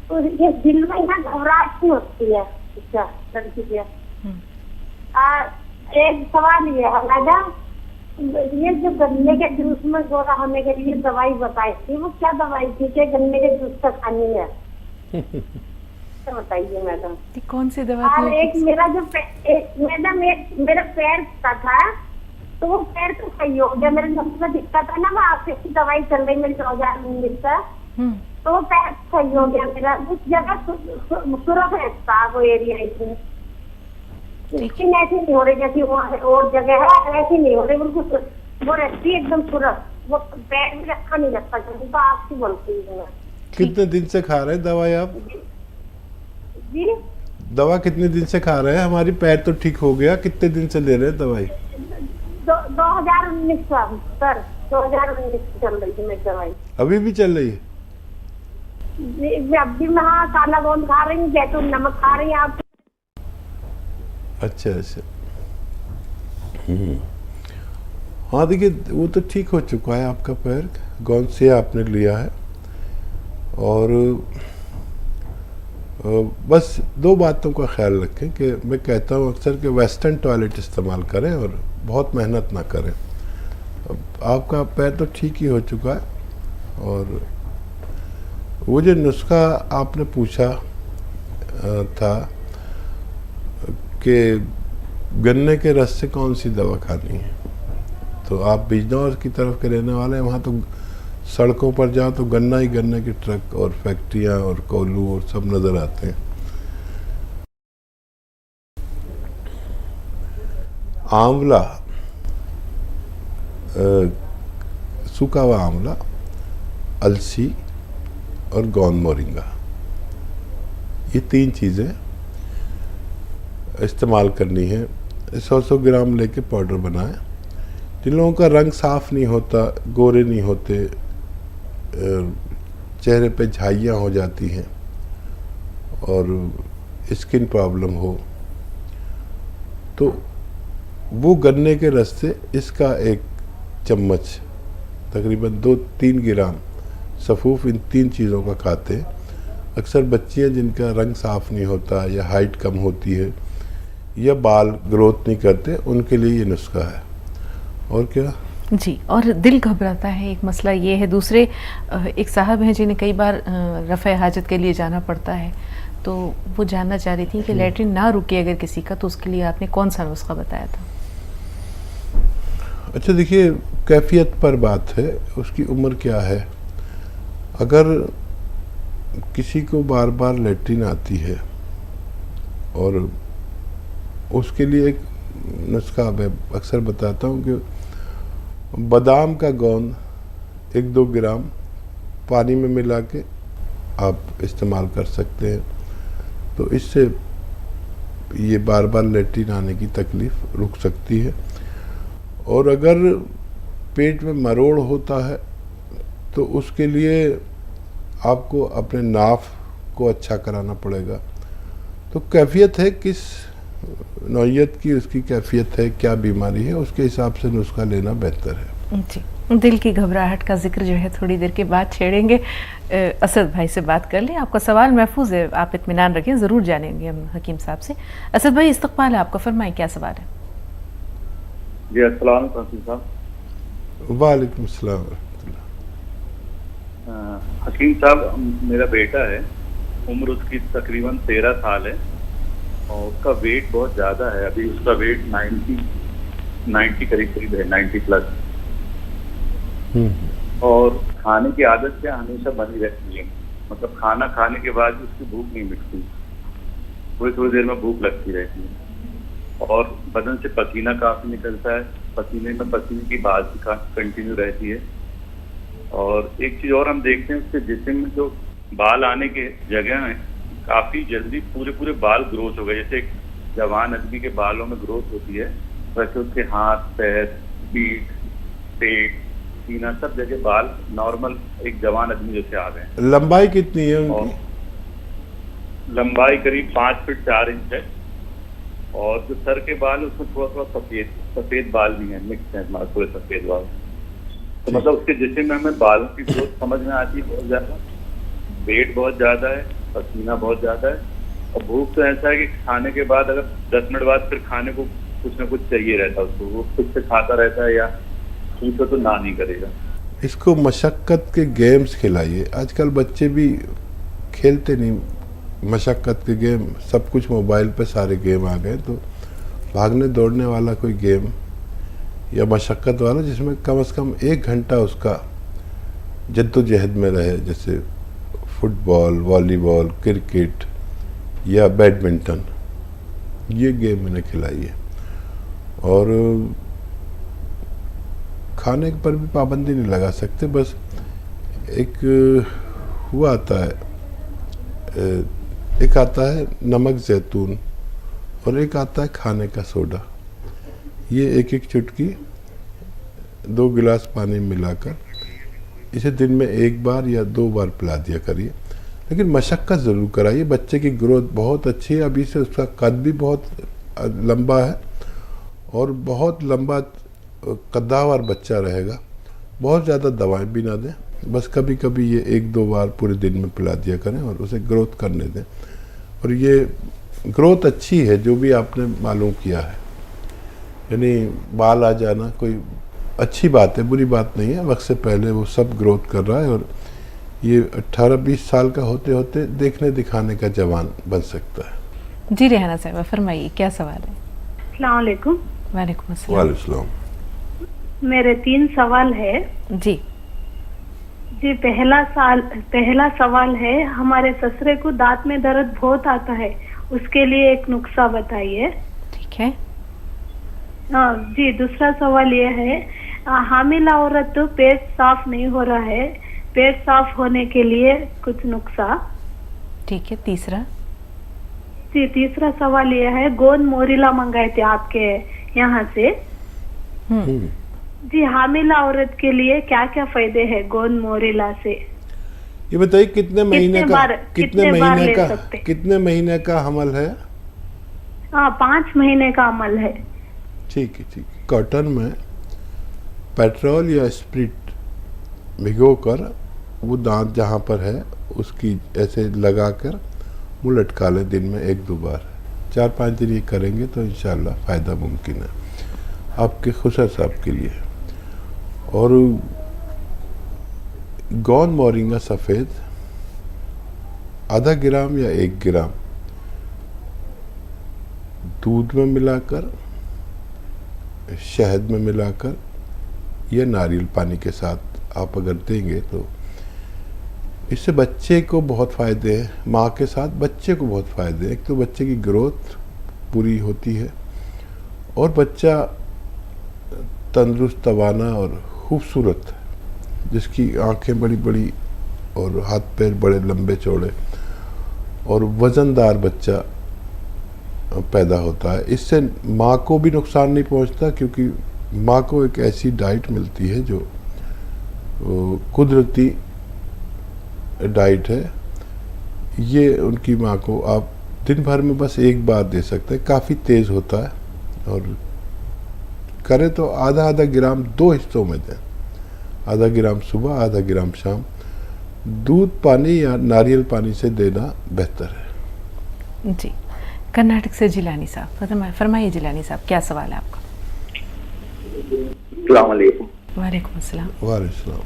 तो ये दिल में यहाँ घबराहट नहीं होती है क्या लड़की के? और एक सवाल ये है मैडम, ये जो गन्ने के जूस में गोरा होने के लिए दवाई बताई थी, वो क्या दवाई थी कि गन्ने के जूस का खानी है? तो बताइए मैडम, कौन सी दवा? और एक मेरा जो मैडम मेरा पैर का था, तो वो पैर तो सही हो गया। मेरे नस में दिक्कत है ना, वो आपकी दवाई चल रही मेरी 2019 से, तो वो पैर सही हो गया मेरा। उस जगह सुरक्षित था वो एरिया, इसमें स्किन ऐसी नहीं हो रही जैसी और जगह है, ऐसी नहीं हो रही, बिल्कुल वो रहती है एकदम सुरक्षित। वो पैर भी रखा नहीं लगता, तो आपकी बोलती है। कितने दिन से खा रहे हैं दवाई आप? जी, दवा कितने दिन से खा रहे हैं? हमारी पैर तो ठीक हो गया, कितने दिन से ले रहे हैं दवाई? 2019 सर, 2019 चल रही थी मेरी दवाई। अभी भी चल रही है? अब भी मैं काला गोंद खा रही हूँ, जैतून नमक खा रही हूँ। आप? अच्छा। हाँ देखिए, वो तो ठीक हो चुका है आपका पैर, गोंद से आपने लिया है। और बस 2 बातों का ख्याल रखें कि मैं कहता हूँ अक्सर कि वेस्टर्न टॉयलेट इस्तेमाल करें और बहुत मेहनत ना करें। आपका पैर तो ठीक ही हो चुका है। और वो जो नुस्खा आपने पूछा था कि गन्ने के रस से कौन सी दवा खानी है। तो आप बिजनौर की तरफ के रहने वाले हैं, वहाँ तो सड़कों पर जाओ तो गन्ना ही गन्ने के ट्रक और फैक्ट्रियाँ और कोल्हू और सब नज़र आते हैं। आंवला, सूखा हुआ आंवला, अलसी और गोंद मोरिंगा, ये 3 चीज़ें इस्तेमाल करनी है। 100-100 ग्राम लेके पाउडर बनाएं। जिन लोगों का रंग साफ नहीं होता, गोरे नहीं होते, चेहरे पे झाइयाँ हो जाती हैं और स्किन प्रॉब्लम हो, तो वो गन्ने के रस से इसका 1 चम्मच तकरीबन 2-3 ग्राम सफ़ूफ इन 3 चीज़ों का खाते हैं। अक्सर बच्चियां जिनका रंग साफ़ नहीं होता या हाइट कम होती है या बाल ग्रोथ नहीं करते, उनके लिए ये नुस्खा है। और क्या जी, और दिल घबराता है, एक मसला ये है। दूसरे एक साहब हैं जिन्हें कई बार रफ़े हाजत के लिए जाना पड़ता है, तो वो जानना चाह रही थी कि लैट्रिन ना रुके अगर किसी का, तो उसके लिए आपने कौन सा नुस्खा बताया था? अच्छा देखिए, कैफियत पर बात है, उसकी उम्र क्या है। अगर किसी को बार बार लैट्रिन आती है और उसके लिए एक नुस्खा मैं अक्सर बताता हूँ कि बादाम का गोंद 1-2 ग्राम पानी में मिला के आप इस्तेमाल कर सकते हैं, तो इससे ये बार बार लैट्रिन आने की तकलीफ़ रुक सकती है। और अगर पेट में मरोड़ होता है तो उसके लिए आपको अपने नाफ को अच्छा कराना पड़ेगा। तो कैफियत है, किस नौइयत की उसकी कैफियत है, क्या बीमारी है, उसके हिसाब से नुस्खा लेना बेहतर है। जी, दिल की घबराहट का जिक्र जो है थोड़ी देर के बाद छेड़ेंगे। असद भाई से बात कर लें, आपका सवाल महफूज है, आप इत्मीनान रखें, ज़रूर जानेंगे हम हकीम साहब से। असद भाई, इस्तकबाल है आपका, फरमाएं क्या सवाल है? जी अस्सलाम वालेकुम साहब। वालेकुम अस्सलाम। हकीम साहब, मेरा बेटा है, उम्र उसकी तकरीबन 13 साल है और उसका वेट बहुत ज़्यादा है। अभी उसका वेट 90 करीब है, 90 प्लस। और खाने की आदत क्या हमेशा बनी रहती है, मतलब खाना खाने के बाद उसकी भूख नहीं मिटती, थोड़ी देर में भूख लगती रहती है और बदन से पसीना काफ़ी निकलता है, पसीने की बात भी कंटिन्यू रहती है। और एक चीज़ और हम देखते हैं, उसके जिस्म में जो बाल आने के जगह हैं काफ़ी जल्दी पूरे बाल ग्रोथ हो गए। जैसे एक जवान आदमी के बालों में ग्रोथ होती है, वैसे उसके हाथ, पैर, पीठ, पेट, सीना, सब जगह बाल नॉर्मल एक जवान आदमी जैसे आ गए हैं। लंबाई कितनी है उनकी? लंबाई करीब 5 फीट 4 इंच है और जो सर के बाल उसमें थोड़ा सफेद बाल भी हैं, मिक्स हैं हमारे थोड़े सफेद बाल। तो मतलब उसके जिस्म में हमें बालों की ग्रोथ समझ में आती है बहुत ज़्यादा, वेट बहुत ज़्यादा है, पसीना बहुत ज़्यादा है और भूख तो ऐसा है कि खाने के बाद अगर 10 मिनट बाद फिर खाने को कुछ ना कुछ चाहिए रहता है उसको, वो खुद से खाता रहता है या पूछो तो ना नहीं करेगा। इसको मशक्क़त के गेम्स खिलाइए। आजकल बच्चे भी खेलते नहीं मशक्क़त के गेम, सब कुछ मोबाइल पे सारे गेम आ गए, तो भागने दौड़ने वाला कोई गेम या मशक्क़त वाला जिसमें कम से कम 1 घंटा उसका जद्दोजहद में रहे, जैसे फुटबॉल, वॉलीबॉल, क्रिकेट या बैडमिंटन, ये गेम इन्हें खिलाइए। और खाने पर भी पाबंदी नहीं लगा सकते, बस एक हुआ आता है, एक आता है नमक जैतून और एक आता है खाने का सोडा। ये 1-1 चुटकी 2 गिलास पानी में मिलाकर इसे दिन में 1 बार या 2 बार पिला दिया करिए, लेकिन मशक्क़त ज़रूर कराइए। बच्चे की ग्रोथ बहुत अच्छी है, अभी से उसका कद भी बहुत लंबा है और बहुत लंबा कद्दावर बच्चा रहेगा। बहुत ज़्यादा दवाएं भी ना दें, बस कभी कभी ये 1-2 बार पूरे दिन में पिला दिया करें और उसे ग्रोथ करने दें। और ये ग्रोथ अच्छी है जो भी आपने मालूम किया है, यानी बाल आ जाना कोई अच्छी बात है, बुरी बात नहीं है। वक्त से पहले वो सब ग्रोथ कर रहा है और ये 18-20 साल का होते होते देखने दिखाने का जवान बन सकता है। जी रेहाना साहिबा फरमाइए, क्या सवाल है? अस्सलाम वालेकुम। वालेकुम अस्सलाम। वालेकुम सलाम। मेरे 3 सवाल है जी जी। पहला सवाल है, हमारे ससुरे को दांत में दर्द बहुत आता है, उसके लिए एक नुस्खा बताइए। ठीक है। हाँ जी। दूसरा सवाल ये है, हामिला औरत तो पेट साफ नहीं हो रहा है, पेट साफ होने के लिए कुछ नुस्खा। ठीक है। तीसरा जी। तीसरा सवाल ये है, गोंद मोरिला मंगाए थे आपके यहाँ से जी। हामिला औरत के लिए क्या क्या फायदे हैं गोंद मोरिला से? ये बताइए कितने महीने सकते? कितने महीने का हमल है? 5 महीने का अमल है। ठीक है ठीक है। कॉटन में पेट्रोल या स्प्रिट भिगोकर वो दांत जहाँ पर है उसकी ऐसे लगाकर मुँह लटका लें दिन में 1-2 बार। 4-5 दिन ये करेंगे तो इंशाल्लाह फ़ायदा मुमकिन है आपके खुशा साहब के लिए। और गोंद मोरिंगा सफ़ेद आधा ग्राम या 1 ग्राम दूध में मिलाकर, शहद में मिलाकर या नारियल पानी के साथ आप अगर देंगे तो इससे बच्चे को बहुत फ़ायदे हैं। माँ के साथ बच्चे को बहुत फ़ायदे हैं। एक तो बच्चे की ग्रोथ पूरी होती है और बच्चा तंदुरुस्त, तवाना और खूबसूरत, जिसकी आंखें बड़ी बड़ी और हाथ पैर बड़े लंबे चौड़े और वज़नदार बच्चा पैदा होता है। इससे माँ को भी नुकसान नहीं पहुंचता, क्योंकि माँ को एक ऐसी डाइट मिलती है जो कुदरती डाइट है। ये उनकी माँ को आप दिन भर में बस 1 बार दे सकते हैं। काफ़ी तेज़ होता है और करें तो आधा ग्राम 2 हिस्सों में दें। आधा ग्राम सुबह, आधा ग्राम शाम। दूध पानी या नारियल पानी से देना बेहतर है। जी। कर्नाटक से जिलानी साहब फरमाइए। जिलानी साहब क्या सवाल है आपका? अस्सलाम वालेकुम। वालेकुम अस्सलाम। वालेकुम सलाम।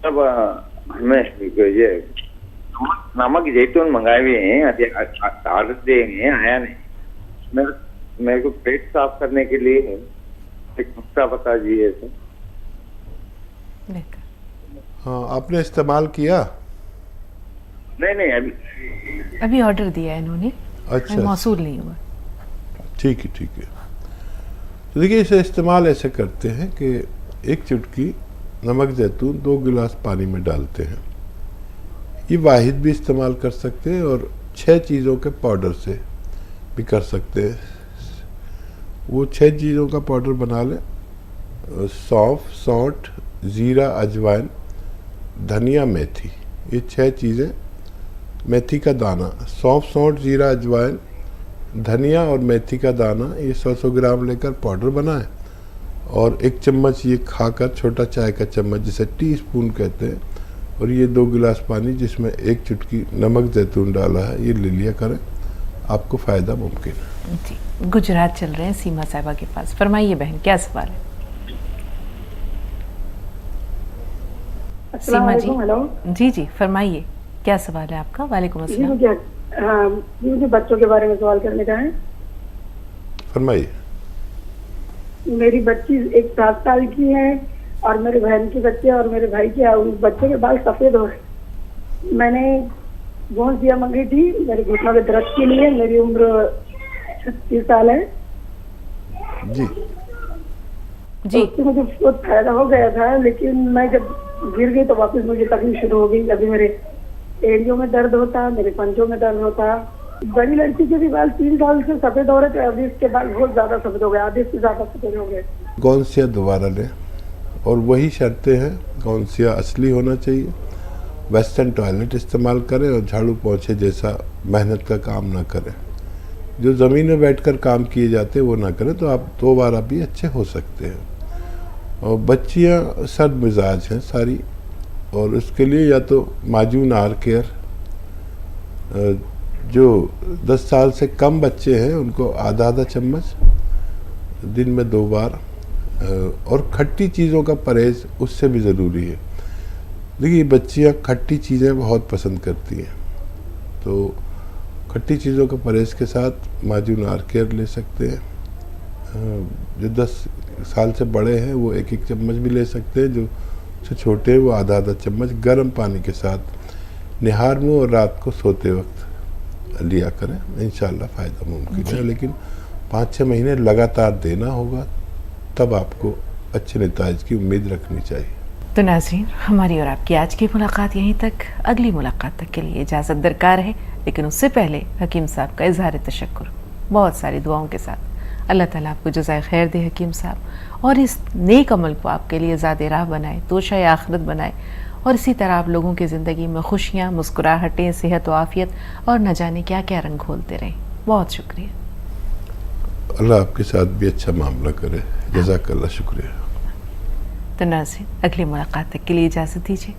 अब हमें ये नमक जैतून मंगाए हुए हैं, आर्डर दिए हैं, आया नहीं। मेरे को पेट साफ करने के लिए एक नुस्खा बता दीजिए सर। हाँ, आपने इस्तेमाल किया? नहीं अभी ऑर्डर दिया है इन्होंने। अच्छा, मौसूल नहीं हुआ। ठीक है ठीक है। तो देखिए, इसे इस्तेमाल ऐसे करते हैं कि 1 चुटकी नमक जैतून 2 गिलास पानी में डालते हैं। ये वाहिद भी इस्तेमाल कर सकते हैं और 6 चीज़ों के पाउडर से भी कर सकते हैं। वो 6 चीज़ों का पाउडर बना लें। सौंफ, सौंठ, ज़ीरा, अजवाइन, धनिया, मेथी। ये 6 चीज़ें। मेथी का दाना, सौंफ, सौंठ, ज़ीरा, अजवाइन, धनिया और मेथी का दाना, ये 100 ग्राम लेकर पाउडर बनाएं और 1 चम्मच ये खाकर, छोटा चाय का चम्मच जिसे टीस्पून कहते हैं, और ये 2 गिलास पानी जिसमें 1 चुटकी नमक जैतून डाला है, ये ले लिया करें। आपको फ़ायदा मुमकिन है। जी। गुजरात चल रहे हैं सीमा साहिबा के पास। फरमाइए बहन, क्या सवाल है? सीमा जी। हेलो जी जी फरमाइए, क्या सवाल है आपका? वालेकुम अस्सलाम। मुझे बच्चों के बारे में सवाल करने का है। फरमाइए। मेरी बच्ची 7 साल की है और मेरे बहन की बच्चे और मेरे भाई के बच्चे के बाल सफेद हो रहे। मैंने गोंसिया मंगाई थी मेरे घुटनों के दर्द के लिए। मेरी उम्र 36 साल है जी जी। तो उससे मुझे बहुत फायदा हो गया था, लेकिन मैं जब गिर गई तो वापस मुझे तकलीफ शुरू हो गई। अभी मेरे एड़ियों में दर्द होता, मेरे पंजों में दर्द होता। बड़ी लड़की के भी बाल 3 साल से सफेद हो रहे थे, अभी इसके बाल बहुत ज्यादा सफेद हो गए, आधे से ज्यादा सफेद हो गए। गौंसिया दोबारा लें और वही शर्तें हैं। गौंसिया असली होना चाहिए। वेस्टर्न टॉयलेट इस्तेमाल करें और झाड़ू पोंछे जैसा मेहनत का काम ना करें। जो ज़मीन में बैठकर काम किए जाते हैं वो ना करें, तो आप दोबारा भी अच्छे हो सकते हैं। और बच्चियां सर्द मिजाज हैं सारी, और उसके लिए या तो माजून आर केयर, जो 10 साल से कम बच्चे हैं उनको आधा चम्मच दिन में 2 बार, और खट्टी चीज़ों का परहेज़ उससे भी ज़रूरी है। देखिए बच्चियाँ खट्टी चीज़ें बहुत पसंद करती हैं, तो खट्टी चीज़ों का परहेज़ के साथ माजून आर केयर ले सकते हैं। जो 10 साल से बड़े हैं वो 1-1 चम्मच भी ले सकते हैं, जो से छोटे हैं वो आधा-आधा चम्मच गर्म पानी के साथ निहार में और रात को सोते वक्त लिया करें। इंशाल्लाह फ़ायदा मुमकिन है, लेकिन 5-6 महीने लगातार देना होगा, तब आपको अच्छे नतीजे की उम्मीद रखनी चाहिए। तो नाज़रीन, हमारी और आपकी आज की मुलाकात यहीं तक। अगली मुलाकात तक के लिए इजाज़त दरकार है, लेकिन उससे पहले हकीम साहब का इज़हार तशक्कुर बहुत सारी दुआओं के साथ। अल्लाह ताला आपको जज़ाए खैर दे हकीम साहब, और इस नेक अमल को आपके लिए ज़ादे राह बनाए, तोशाए आखिरत बनाए, और इसी तरह आप लोगों की ज़िंदगी में खुशियाँ, मुस्कुराहटें, सेहत व आफ़ियत और न जाने क्या क्या रंग घोलते रहें। बहुत शुक्रिया। अल्लाह आपके साथ भी अच्छा मामला करे। जज़ाकल्लाह, शुक्रिया। तो नाज़रीन, अगली मुलाकात तक के लिए इजाज़त दीजिए।